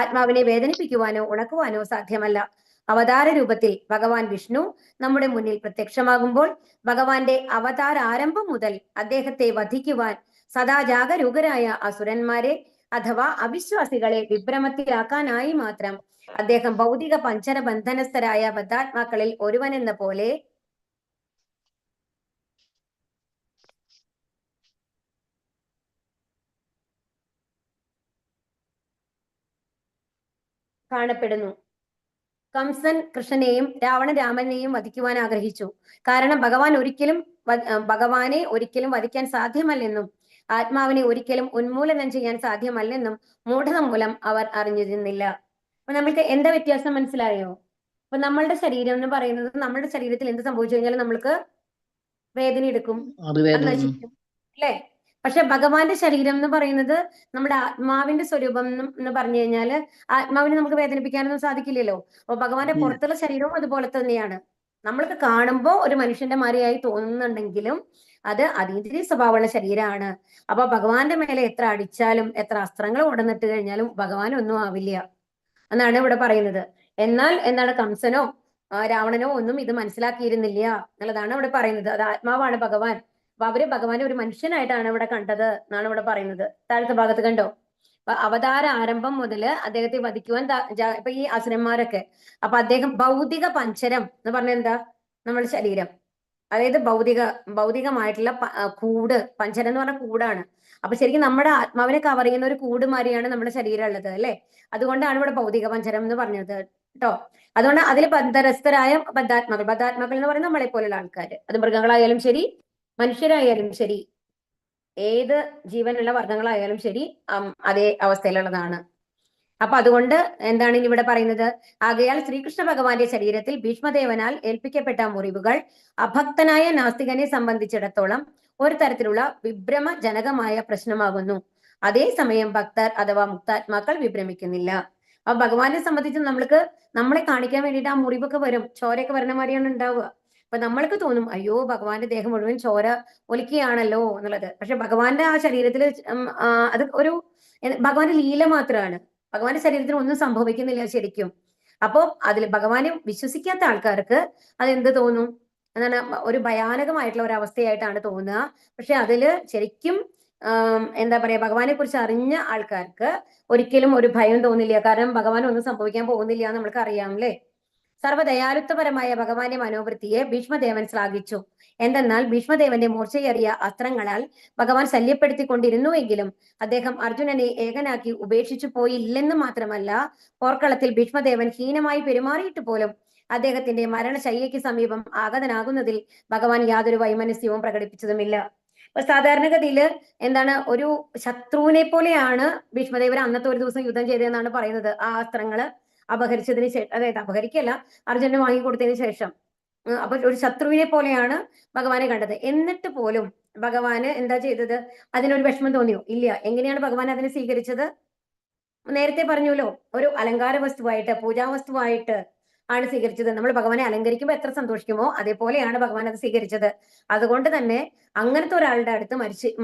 ആത്മാവിനെ വേദനിപ്പിക്കുവാനോ ഉണക്കുവാനോ സാധ്യമല്ല. അവതാര രൂപത്തിൽ ഭഗവാൻ വിഷ്ണു നമ്മുടെ മുന്നിൽ പ്രത്യക്ഷമാകുമ്പോൾ ഭഗവാന്റെ അവതാരാരംഭം മുതൽ അദ്ദേഹത്തെ വധിക്കുവാൻ സദാ ജാഗരൂകരായ അസുരന്മാരെ അഥവാ അവിശ്വാസികളെ വിഭ്രമത്തിലാക്കാനായി മാത്രം അദ്ദേഹം ഭൗതിക പഞ്ചരബന്ധനസ്ഥരായ ബദ്ധാത്മാക്കളിൽ ഒരുവനെന്ന പോലെ കാണപ്പെടുന്നു. കംസൻ കൃഷ്ണനെയും രാവണനെയും വധിക്കുവാൻ ആഗ്രഹിച്ചു. കാരണം ഭഗവാനെ ഒരിക്കലും വധിക്കാൻ സാധ്യമല്ലെന്നും ആത്മാവിനെ ഒരിക്കലും ഉന്മൂലനം ചെയ്യാൻ സാധ്യമല്ലെന്നും മൂഢത മൂലം അവർ അറിഞ്ഞിരുന്നില്ല. അപ്പൊ നമ്മൾക്ക് എന്താ വ്യത്യാസം മനസ്സിലായോ? അപ്പൊ നമ്മളുടെ ശരീരം എന്ന് പറയുന്നത്, നമ്മുടെ ശരീരത്തിൽ എന്ത് സംഭവിച്ചു കഴിഞ്ഞാൽ നമ്മൾക്ക് വേദന എടുക്കും, നശിക്കും അല്ലെ. പക്ഷെ ഭഗവാന്റെ ശരീരം എന്ന് പറയുന്നത് നമ്മുടെ ആത്മാവിന്റെ സ്വരൂപം എന്ന് പറഞ്ഞു കഴിഞ്ഞാല് ആത്മാവിനെ നമുക്ക് വേദനിപ്പിക്കാനൊന്നും സാധിക്കില്ലല്ലോ. അപ്പൊ ഭഗവാന്റെ പുറത്തുള്ള ശരീരവും അതുപോലെ തന്നെയാണ്. നമ്മൾക്ക് കാണുമ്പോ ഒരു മനുഷ്യന്റെ മാതിരിയായി തോന്നുന്നുണ്ടെങ്കിലും അത് അതീന്ദ്രിയ സ്വഭാവമുള്ള ശരീരമാണ്. അപ്പൊ ഭഗവാന്റെ മേലെ എത്ര അടിച്ചാലും എത്ര അസ്ത്രങ്ങൾ ഉടന്നിട്ട് കഴിഞ്ഞാലും ഭഗവാൻ ഒന്നും ആവില്ല എന്നാണ് ഇവിടെ പറയുന്നത്. എന്നാൽ എന്താണ് കംസനോ രാവണനോ ഒന്നും ഇത് മനസ്സിലാക്കിയിരുന്നില്ല എന്നുള്ളതാണ് ഇവിടെ പറയുന്നത്. അത് ആത്മാവാണ് ഭഗവാൻ. അപ്പൊ അവര് ഭഗവാനെ ഒരു മനുഷ്യനായിട്ടാണ് ഇവിടെ കണ്ടത് എന്നാണ് ഇവിടെ പറയുന്നത്. താഴത്തെ ഭാഗത്ത് കണ്ടോ, അവതാര ആരംഭം മുതല് അദ്ദേഹത്തെ വധിക്കുവാൻ ഇപ്പൊ ഈ അസുരന്മാരൊക്കെ. അപ്പൊ അദ്ദേഹം ഭൗതിക പഞ്ചരം എന്ന് പറഞ്ഞാൽ എന്താ? നമ്മുടെ ശരീരം, അതായത് ഭൗതികമായിട്ടുള്ള കൂട്. പഞ്ചരം എന്ന് പറഞ്ഞ കൂടാണ്. അപ്പൊ ശരിക്കും നമ്മുടെ ആത്മാവിനെ കവർ ചെയ്യുന്ന ഒരു കൂട് മാതിരിയാണ് നമ്മുടെ ശരീരം ഉള്ളത് അല്ലെ. അതുകൊണ്ടാണ് ഇവിടെ ഭൗതിക പഞ്ചരം എന്ന് പറഞ്ഞത് കേട്ടോ. അതുകൊണ്ട് അതിൽ ബദ്ധരസ്ഥരായ ബദ്ധാത്മാക്കൾ എന്ന് പറയുന്നത് നമ്മളെ പോലുള്ള ആൾക്കാർ. അത് മൃഗങ്ങളായാലും ശരി മനുഷ്യരായാലും ശരി ഏത് ജീവനുള്ള വർഗങ്ങളായാലും ശരി അതേ അവസ്ഥയിലുള്ളതാണ്. അപ്പൊ അതുകൊണ്ട് എന്താണ് ഇനി ഇവിടെ പറയുന്നത്? ആകയാൽ ശ്രീകൃഷ്ണ ഭഗവാന്റെ ശരീരത്തിൽ ഭീഷ്മദേവനാൽ ഏൽപ്പിക്കപ്പെട്ട മുറിവുകൾ അഭക്തനായ നാസ്തികനെ സംബന്ധിച്ചിടത്തോളം ഒരു തരത്തിലുള്ള വിഭ്രമജനകമായ പ്രശ്നമാകുന്നു. അതേസമയം ഭക്തർ അഥവാ മുക്താത്മാക്കൾ വിഭ്രമിക്കുന്നില്ല. അപ്പൊ ഭഗവാനെ സംബന്ധിച്ച് നമ്മളെ കാണിക്കാൻ വേണ്ടിയിട്ട് ആ മുറിവൊക്കെ വരും, ചോരയൊക്കെ വരണ മാതിരിയാണ് ഉണ്ടാവുക. അപ്പൊ നമ്മൾക്ക് തോന്നും അയ്യോ ഭഗവാന്റെ ദേഹം മുഴുവൻ ചോര ഒലിക്കുകയാണല്ലോ എന്നുള്ളത്. പക്ഷെ ഭഗവാന്റെ ആ ശരീരത്തിൽ അത് ഒരു ഭഗവാന്റെ ലീല മാത്രമാണ്. ഭഗവാന്റെ ശരീരത്തിന് ഒന്നും സംഭവിക്കുന്നില്ല ശരിക്കും. അപ്പോ അതിൽ ഭഗവാനെ വിശ്വസിക്കാത്ത ആൾക്കാർക്ക് അതെന്ത് തോന്നും? എന്താണ് ഒരു ഭയാനകമായിട്ടുള്ള ഒരു അവസ്ഥയായിട്ടാണ് തോന്നുക. പക്ഷെ അതില് ശരിക്കും എന്താ പറയാ, ഭഗവാനെ കുറിച്ച് അറിഞ്ഞ ആൾക്കാർക്ക് ഒരിക്കലും ഒരു ഭയം തോന്നില്ല. കാരണം ഭഗവാൻ ഒന്നും സംഭവിക്കാൻ പോകുന്നില്ല എന്ന് നമ്മൾക്ക് അറിയാം അല്ലേ. സർവ്വദയാലുത്വപരമായ ഭഗവാന്റെ മനോവൃത്തിയെ ഭീഷ്മദേവൻ ശ്ലാഘിച്ചു. എന്തെന്നാൽ ഭീഷ്മദേവന്റെ മൂർച്ചയേറിയ അസ്ത്രങ്ങളാൽ ഭഗവാൻ ശല്യപ്പെടുത്തിക്കൊണ്ടിരുന്നുവെങ്കിലും അദ്ദേഹം അർജുനനെ ഏകനാക്കി ഉപേക്ഷിച്ചു പോയില്ലെന്ന് മാത്രമല്ല, പോർക്കളത്തിൽ ഭീഷ്മദേവൻ ഹീനമായി പെരുമാറിയിട്ട് പോലും അദ്ദേഹത്തിന്റെ മരണശയ്യയ്ക്ക് സമീപം ആഗതനാകുന്നതിൽ ഭഗവാൻ യാതൊരു വൈമനസ്യവും പ്രകടിപ്പിച്ചതുമില്ല. അപ്പൊ സാധാരണഗതിയിൽ എന്താണ്, ഒരു ശത്രുവിനെ പോലെയാണ് ഭീഷ്മദേവൻ അന്നത്തെ ഒരു ദിവസം യുദ്ധം ചെയ്തതെന്നാണ് പറയുന്നത്. ആ അസ്ത്രങ്ങള് അപഹരിച്ചതിന് ശേഷം, അതായത് അപഹരിക്കല്ല, അർജുനന് വാങ്ങിക്കൊടുത്തതിന് ശേഷം. അപ്പൊ ഒരു ശത്രുവിനെ പോലെയാണ് ഭഗവാനെ കണ്ടത്. എന്നിട്ട് പോലും ഭഗവാന് എന്താ ചെയ്തത്? അതിനൊരു വിഷമം തോന്നിയോ? ഇല്ല. എങ്ങനെയാണ് ഭഗവാൻ അതിനെ സ്വീകരിച്ചത്? നേരത്തെ പറഞ്ഞല്ലോ, ഒരു അലങ്കാര വസ്തുവായിട്ട്, പൂജാ വസ്തുവായിട്ട് ആണ് സ്വീകരിച്ചത്. നമ്മൾ ഭഗവാനെ അലങ്കരിക്കുമ്പോൾ എത്ര സന്തോഷിക്കുമോ അതേപോലെയാണ് ഭഗവാൻ അത് സ്വീകരിച്ചത്. അതുകൊണ്ട് തന്നെ അങ്ങനത്തെ ഒരാളുടെ അടുത്ത്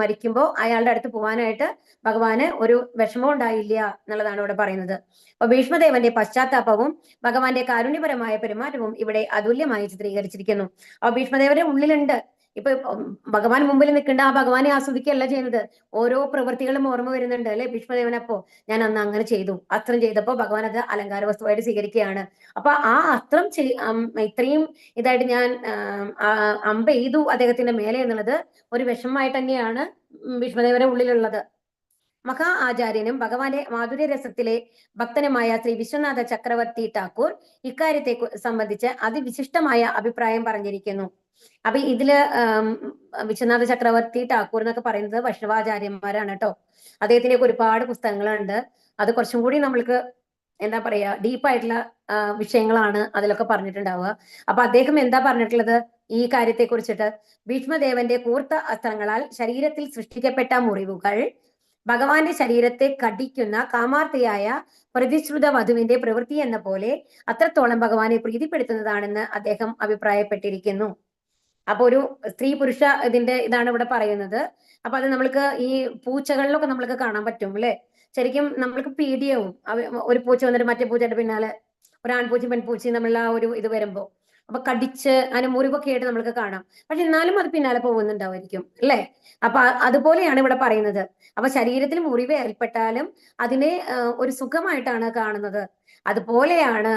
മരിക്കുമ്പോൾ അയാളുടെ അടുത്ത് പോകാനായിട്ട് ഭഗവാന് ഒരു വിഷമം ഉണ്ടായില്ല എന്നുള്ളതാണ് ഇവിടെ പറയുന്നത്. അപ്പൊ ഭീഷ്മദേവന്റെ പശ്ചാത്താപവും ഭഗവാന്റെ കാരുണ്യപരമായ പെരുമാറ്റവും ഇവിടെ അതുല്യമായി ചിത്രീകരിച്ചിരിക്കുന്നു. അപ്പൊ ഭീഷ്മദേവന്റെ ഉള്ളിലുണ്ട്. ഇപ്പൊ ഭഗവാൻ മുമ്പിൽ നിൽക്കേണ്ട ആ ഭഗവാനെ ആസ്വദിക്കുകയല്ല ചെയ്യുന്നത്, ഓരോ പ്രവൃത്തികളും ഓർമ്മ വരുന്നുണ്ട് അല്ലെ ഭീഷ്മദേവൻ. അപ്പോ ഞാൻ അന്ന് അങ്ങനെ ചെയ്തു, അസ്ത്രം ചെയ്തപ്പോ ഭഗവാൻ അത് അലങ്കാര വസ്തുവായിട്ട് സ്വീകരിക്കുകയാണ്. അപ്പൊ ആ അസ്ത്രം ഇത്രയും ഇതായിട്ട് ഞാൻ അമ്പ എയ്തു അദ്ദേഹത്തിന്റെ മേലെ എന്നുള്ളത് ഒരു വിഷമമായിട്ട് തന്നെയാണ് ഭീഷ്മദേവന്റെ ഉള്ളിലുള്ളത്. മഹാ ആചാര്യനും ഭഗവാന്റെ മാധുര്യ രസത്തിലെ ഭക്തനുമായ ശ്രീ വിശ്വനാഥ ചക്രവർത്തി ഠാക്കൂർ ഇക്കാര്യത്തെ സംബന്ധിച്ച് അതിവിശിഷ്ടമായ അഭിപ്രായം പറഞ്ഞിരിക്കുന്നു. അപ്പൊ ഇതില് വിശ്വനാഥ ചക്രവർത്തി ഠാക്കൂർ എന്നൊക്കെ പറയുന്നത് വൈഷ്ണവാചാര്യന്മാരാണ് കേട്ടോ. അദ്ദേഹത്തിന്റെ ഒരുപാട് പുസ്തകങ്ങളുണ്ട്. അത് കുറച്ചും കൂടി നമ്മൾക്ക് എന്താ പറയാ, ഡീപ്പായിട്ടുള്ള വിഷയങ്ങളാണ് അതിലൊക്കെ പറഞ്ഞിട്ടുണ്ടാവുക. അപ്പൊ അദ്ദേഹം എന്താ പറഞ്ഞിട്ടുള്ളത് ഈ കാര്യത്തെ കുറിച്ചിട്ട്? ഭീഷ്മദേവന്റെ കൂർത്ത അസ്ത്രങ്ങളാൽ ശരീരത്തിൽ സൃഷ്ടിക്കപ്പെട്ട മുറിവുകൾ ഭഗവാന്റെ ശരീരത്തെ കടിക്കുന്ന കാമാർത്ഥിയായ പ്രതിശ്രുത വധുവിന്റെ പ്രവൃത്തി എന്ന പോലെ അത്രത്തോളം ഭഗവാനെ പ്രീതിപ്പെടുത്തുന്നതാണെന്ന് അദ്ദേഹം അഭിപ്രായപ്പെട്ടിരിക്കുന്നു. അപ്പൊ ഒരു സ്ത്രീ പുരുഷ ഇതാണ് ഇവിടെ പറയുന്നത്. അപ്പൊ അത് നമ്മൾക്ക് ഈ പൂച്ചകളിലൊക്കെ നമ്മൾക്ക് കാണാൻ പറ്റും അല്ലെ. ശരിക്കും നമ്മൾക്ക് പേടിയാവും ഒരു പൂച്ച വന്നിട്ട് മറ്റേ പൂച്ചയുടെ പിന്നാലെ, ഒരു ആൺപൂച്ചയും പെൺപൂച്ചയും തമ്മിലുള്ള ആ ഒരു ഇത് വരുമ്പോ, അപ്പൊ കടിച്ച് അതിന് മുറിവൊക്കെ ആയിട്ട് നമ്മൾക്ക് കാണാം. പക്ഷെ എന്നാലും അത് പിന്നാലെ പോകുന്നുണ്ടാവുമായിരിക്കും അല്ലെ. അപ്പൊ അതുപോലെയാണ് ഇവിടെ പറയുന്നത്. അപ്പൊ ശരീരത്തിൽ മുറിവ് ഏർപ്പെട്ടാലും അതിനെ ഒരു സുഖമായിട്ടാണ് കാണുന്നത്. അതുപോലെയാണ്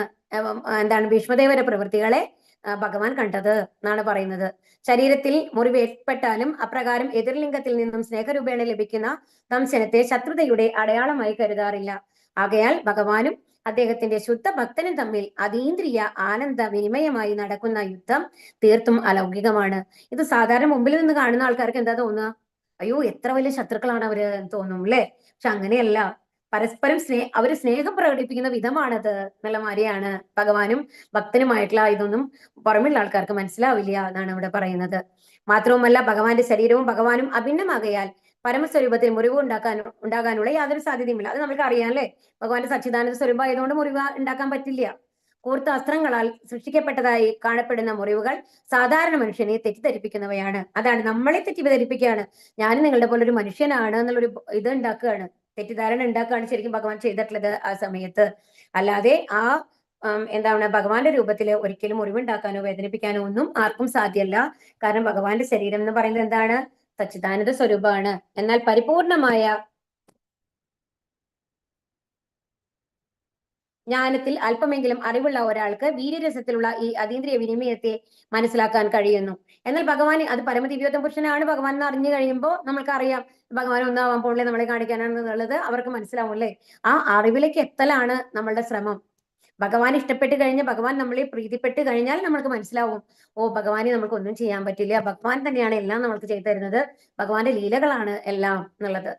എന്താണ് ഭീഷ്മദേവന്റെ പ്രവൃത്തികളെ ഭഗവാൻ കണ്ടത് എന്നാണ് പറയുന്നത്. ശരീരത്തിൽ മുറിവ് ഏർപ്പെട്ടാലും അപ്രകാരം എതിർലിംഗത്തിൽ നിന്നും സ്നേഹരൂപേണ ലഭിക്കുന്ന ദംശനത്തെ ശത്രുതയുടെ അടയാളമായി കരുതാറില്ല. ആകയാൽ ഭഗവാനും അദ്ദേഹത്തിന്റെ ശുദ്ധ ഭക്തനും തമ്മിൽ അതീന്ദ്രിയ ആനന്ദ വിനിമയമായി നടക്കുന്ന യുദ്ധം തീർത്തും അലൗകികമാണ്. ഇത് സാധാരണ മുമ്പിൽ നിന്ന് കാണുന്ന ആൾക്കാർക്ക് എന്താ തോന്നുക? അയ്യോ എത്ര വലിയ ശത്രുക്കളാണ് അവര് തോന്നും അല്ലെ. പക്ഷെ അങ്ങനെയല്ല, പരസ്പരം അവര് സ്നേഹം പ്രകടിപ്പിക്കുന്ന വിധമാണത് എന്നുള്ള മാതിരിയാണ്. ഭഗവാനും ഭക്തനുമായിട്ടുള്ള ഇതൊന്നും പുറമെയുള്ള ആൾക്കാർക്ക് മനസ്സിലാവില്ല എന്നാണ് ഇവിടെ പറയുന്നത്. മാത്രവുമല്ല ഭഗവാന്റെ ശരീരവും ഭഗവാനും അഭിന്നമാകയാൽ പരമസ്വരൂപത്തിൽ മുറിവ് ഉണ്ടാകാനുള്ള യാതൊരു സാധ്യതയുമില്ല. അത് നമുക്ക് അറിയാം അല്ലെ. ഭഗവാന്റെ സച്ചിദാനന്ദ സ്വരൂപം ആയതുകൊണ്ട് മുറിവ് ഉണ്ടാക്കാൻ പറ്റില്ല. കൂർത്ത അസ്ത്രങ്ങളാൽ സൃഷ്ടിക്കപ്പെട്ടതായി കാണപ്പെടുന്ന മുറിവുകൾ സാധാരണ മനുഷ്യനെ തെറ്റിദ്ധരിപ്പിക്കുന്നവയാണ്. അതാണ്, നമ്മളെ തെറ്റിദ്ധരിപ്പിക്കുകയാണ്. ഞാൻ നിങ്ങളുടെ പോലെ ഒരു മനുഷ്യനാണ് എന്നുള്ളൊരു ഇത് ഉണ്ടാക്കുകയാണ്, തെറ്റിദ്ധാരണ ഉണ്ടാക്കുകയാണ് ശരിക്കും ഭഗവാൻ ചെയ്തിട്ടുള്ളത് ആ സമയത്ത്. അല്ലാതെ എന്താണ് ഭഗവാന്റെ രൂപത്തിൽ ഒരിക്കലും മുറിവുണ്ടാക്കാനോ വേദനിപ്പിക്കാനോ ഒന്നും ആർക്കും സാധ്യമല്ല. കാരണം ഭഗവാന്റെ ശരീരം എന്ന് പറയുന്നത് എന്താണ്? സച്ചിദാനന്ദ സ്വരൂപമാണ്. എന്നാൽ പരിപൂർണമായ ജ്ഞാനത്തിൽ അല്പമെങ്കിലും അറിവുള്ള ഒരാൾക്ക് വീര്യരസത്തിലുള്ള ഈ അതീന്ദ്രിയ വിനിമയത്തെ മനസ്സിലാക്കാൻ കഴിയുന്നു. എന്നാൽ ഭഗവാൻ അത് പരമദിവ്യോത്തമ പുരുഷനാണ് ഭഗവാൻ എന്ന് അറിഞ്ഞു കഴിയുമ്പോൾ നമ്മൾക്കറിയാം ഭഗവാൻ ഒന്നാവാൻ പോലെ നമ്മളെ കാണിക്കാനാണെന്നുള്ളത് അവർക്ക് മനസ്സിലാവും അല്ലേ. ആ അറിവിലേക്ക് എത്തലാണ് നമ്മളുടെ ശ്രമം. ഭഗവാൻ ഇഷ്ടപ്പെട്ട് കഴിഞ്ഞ് ഭഗവാൻ നമ്മളെ പ്രീതിപ്പെട്ട് കഴിഞ്ഞാൽ നമ്മൾക്ക് മനസ്സിലാവും, ഓ ഭഗവാനെ നമുക്ക് ഒന്നും ചെയ്യാൻ പറ്റില്ല, ഭഗവാൻ തന്നെയാണ് എല്ലാം നമ്മൾക്ക് ചെയ്തു തരുന്നത്, ഭഗവാന്റെ ലീലകളാണ് എല്ലാം എന്നുള്ളത്.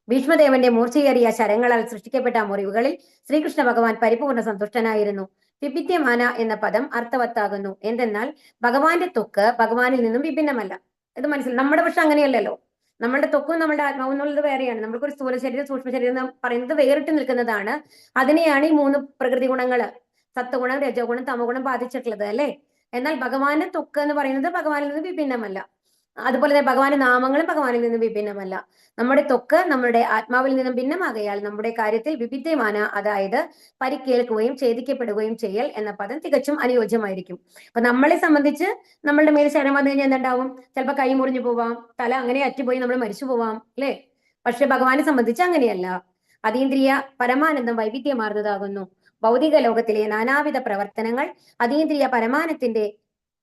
ഭീഷ്മദേവന്റെ മൂർച്ചയേറിയ ശരങ്ങളാൽ സൃഷ്ടിക്കപ്പെട്ട മുറിവുകളിൽ ശ്രീകൃഷ്ണ ഭഗവാൻ പരിപൂർണ്ണ സന്തുഷ്ടനായിരുന്നു. വിഭിദ്യമാന എന്ന പദം അർത്ഥവത്താകുന്നു. എന്തെന്നാൽ ഭഗവാന്റെ ത്വക്ക് ഭഗവാനിൽ നിന്നും വിഭിന്നമല്ല. ഇത് മനസ്സിലായി. നമ്മുടെ പക്ഷെ അങ്ങനെയല്ലല്ലോ. നമ്മളുടെ ത്വക്കും നമ്മുടെ ആത്മാവും എന്നുള്ളത് വേറെയാണ്. നമുക്കൊരു സ്ഥൂല ശരീരം, സൂക്ഷ്മ ശരീരം എന്ന് പറയുന്നത് വേറിട്ട് നിൽക്കുന്നതാണ്. അതിനെയാണ് ഈ 3 പ്രകൃതി ഗുണങ്ങള്, സത്വഗുണം, രജോഗുണം, തമോഗുണം ബാധിച്ചിട്ടുള്ളത് അല്ലെ. എന്നാൽ ഭഗവാന്റെ ത്വക്ക് എന്ന് പറയുന്നത് ഭഗവാനിൽ നിന്ന് വിഭിന്നമല്ല. അതുപോലെ തന്നെ ഭഗവാന്റെ നാമങ്ങളും ഭഗവാനിൽ നിന്നും വിഭിന്നമല്ല. നമ്മുടെ ത്വക്ക് നമ്മുടെ ആത്മാവിൽ നിന്നും ഭിന്നമാകയാൽ നമ്മുടെ കാര്യത്തിൽ വിഭിദ്യമാന, അതായത് പരിക്കേൽക്കുകയും ഛേദിക്കപ്പെടുകയും ചെയ്യൽ എന്ന പദം തികച്ചും അനുയോജ്യമായിരിക്കും. അപ്പൊ നമ്മളെ സംബന്ധിച്ച് നമ്മളുടെ മേൽ ശരം വന്നു കഴിഞ്ഞാൽ എന്തുണ്ടാവും? ചിലപ്പോൾ കൈ മുറിഞ്ഞു പോവാം, തല അങ്ങനെ അറ്റുപോയി നമ്മൾ മരിച്ചു പോവാം അല്ലെ. പക്ഷെ ഭഗവാനെ സംബന്ധിച്ച് അങ്ങനെയല്ല. അതീന്ദ്രിയ പരമാനന്ദം വൈവിധ്യമാർന്നതാകുന്നു. ഭൗതിക ലോകത്തിലെ നാനാവിധ പ്രവർത്തനങ്ങൾ അതീന്ദ്രിയ പരമാനന്ദത്തിന്റെ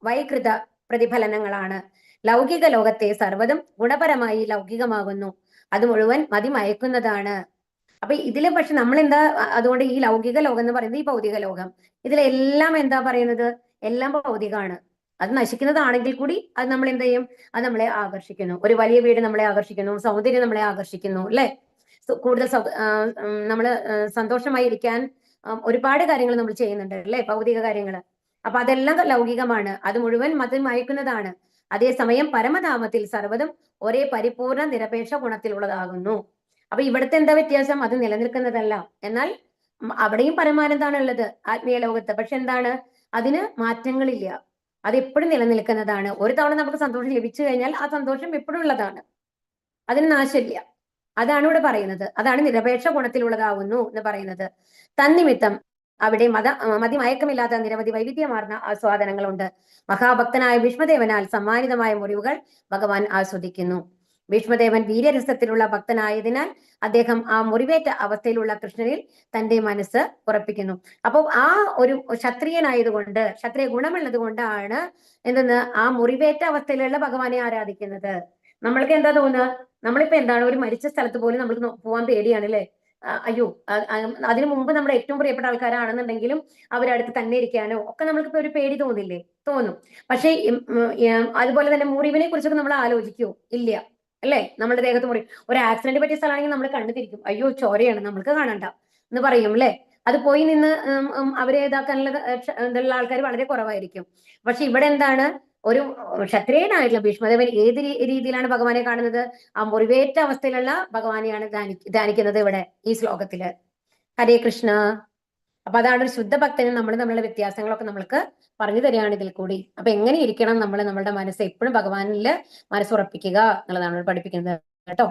വൈകൃത പ്രതിഫലനങ്ങളാണ്. ലൗകിക ലോകത്തെ സർവ്വതും ഗുണപരമായി ലൗകികമാകുന്നു. അത് മുഴുവൻ മതിമയക്കുന്നതാണ്. അപ്പൊ ഇതില് പക്ഷെ നമ്മൾ എന്താ, അതുകൊണ്ട് ഈ ലൗകിക ലോകം എന്ന് പറയുന്നത് ഈ ഭൗതിക ലോകം, ഇതിലെല്ലാം എന്താ പറയുന്നത്? എല്ലാം ഭൗതികമാണ്. അത് നശിക്കുന്നതാണെങ്കിൽ കൂടി അത് നമ്മൾ എന്ത് ചെയ്യും? അത് നമ്മളെ ആകർഷിക്കുന്നു. ഒരു വലിയ വീട് നമ്മളെ ആകർഷിക്കുന്നു, സൗന്ദര്യം നമ്മളെ ആകർഷിക്കുന്നു അല്ലെ. കൂടുതൽ നമ്മള് സന്തോഷമായി ഇരിക്കാൻ ഒരുപാട് കാര്യങ്ങൾ നമ്മൾ ചെയ്യുന്നുണ്ട് അല്ലെ, ഭൗതിക കാര്യങ്ങൾ. അപ്പൊ അതെല്ലാം ലൗകികമാണ്. അത് മുഴുവൻ മയക്കുന്നതാണ്. അതേസമയം പരമധാമത്തിൽ സർവ്വതും ഒരേ പരിപൂർണ നിരപേക്ഷ ഗുണത്തിലുള്ളതാകുന്നു. അപ്പൊ ഇവിടുത്തെ എന്താ വ്യത്യാസം? അത് നിലനിൽക്കുന്നതല്ല. എന്നാൽ അവിടെയും പരമാനന്ദാണ് ഉള്ളത് ആത്മീയ ലോകത്ത്. പക്ഷെ എന്താണ്? അതിന് മാറ്റങ്ങളില്ല. അത് എപ്പോഴും നിലനിൽക്കുന്നതാണ്. ഒരു തവണ നമുക്ക് സന്തോഷം ലഭിച്ചു കഴിഞ്ഞാൽ ആ സന്തോഷം എപ്പോഴും ഉള്ളതാണ്. അതിന് നാശമില്ല. അതാണ് ഇവിടെ പറയുന്നത്. അതാണ് നിരപേക്ഷ ഗുണത്തിലുള്ളതാകുന്നു എന്ന് പറയുന്നത്. തന്നിമിത്തം അവിടെ മതിമയക്കമില്ലാത്ത നിരവധി വൈവിധ്യമാർന്ന ആസ്വാദനങ്ങളുണ്ട്. മഹാഭക്തനായ ഭീഷ്മദേവനാൽ സമ്മാനിതമായ മുറിവുകൾ ഭഗവാൻ ആസ്വദിക്കുന്നു. ഭീഷ്മദേവൻ വീര്യരസത്തിലുള്ള ഭക്തനായതിനാൽ അദ്ദേഹം ആ മുറിവേറ്റ അവസ്ഥയിലുള്ള കൃഷ്ണനിൽ തന്റെ മനസ്സ് ഉറപ്പിക്കുന്നു. അപ്പോൾ ആ ഒരു ക്ഷത്രിയനായതുകൊണ്ട്, ക്ഷത്രിയ ഗുണമുള്ളത് കൊണ്ടാണ് എന്തെന്ന് ആ മുറിവേറ്റ അവസ്ഥയിലുള്ള ഭഗവാനെ ആരാധിക്കുന്നത്. നമ്മൾക്ക് എന്താ തോന്നുക? നമ്മളിപ്പോ എന്താണ്, ഒരു മരിച്ച സ്ഥലത്ത് പോലും നമ്മൾക്ക് പോകാൻ പേടിയാണ് അല്ലെ. അയ്യോ, അതിനു മുമ്പ് നമ്മുടെ ഏറ്റവും പ്രിയപ്പെട്ട ആൾക്കാരാണെന്നുണ്ടെങ്കിലും അവരടുത്ത് തന്നെ ഇരിക്കാനോ ഒക്കെ നമ്മൾക്ക് ഒരു പേടി തോന്നില്ലേ? തോന്നും. പക്ഷെ അതുപോലെ തന്നെ മുറിവിനെ കുറിച്ചൊക്കെ നമ്മൾ ആലോചിക്കുവോ? ഇല്ല അല്ലെ. നമ്മുടെ ദേഹത്ത് മുറി, ഒരു ആക്സിഡന്റ് പറ്റിയ സ്ഥലമാണെങ്കിൽ നമ്മൾ കണ്ടു തിരിക്കും. അയ്യോ ചോരയാണ്, നമ്മൾക്ക് കാണണ്ട എന്ന് പറയും അല്ലെ. അത് പോയി നിന്ന് അവരെ ഇതാക്കാനുള്ള ആൾക്കാർ വളരെ കുറവായിരിക്കും. പക്ഷെ ഇവിടെ എന്താണ്, ഒരു ക്ഷത്രിയനായിട്ടുള്ള ഭീഷ്മദേവൻ ഏത് രീതിയിലാണ് ഭഗവാനെ കാണുന്നത്? ആ മുറിവേറ്റ അവസ്ഥയിലുള്ള ഭഗവാനെയാണ് ധ്യാനിക്കുന്നത് ഇവിടെ ഈ ശ്ലോകത്തില്. ഹരേ കൃഷ്ണ. അപ്പൊ അതാണ് ഒരു ശുദ്ധ ഭക്തനും നമ്മൾ തമ്മിലുള്ള വ്യത്യാസങ്ങളൊക്കെ നമ്മൾക്ക് പറഞ്ഞു തരികയാണ് ഇതിൽ കൂടി. അപ്പൊ എങ്ങനെ ഇരിക്കണം നമ്മൾ, നമ്മളുടെ മനസ്സ് എപ്പോഴും ഭഗവാനില് മനസ്സുറപ്പിക്കുക എന്നുള്ളതാണ് പഠിപ്പിക്കുന്നത് കേട്ടോ.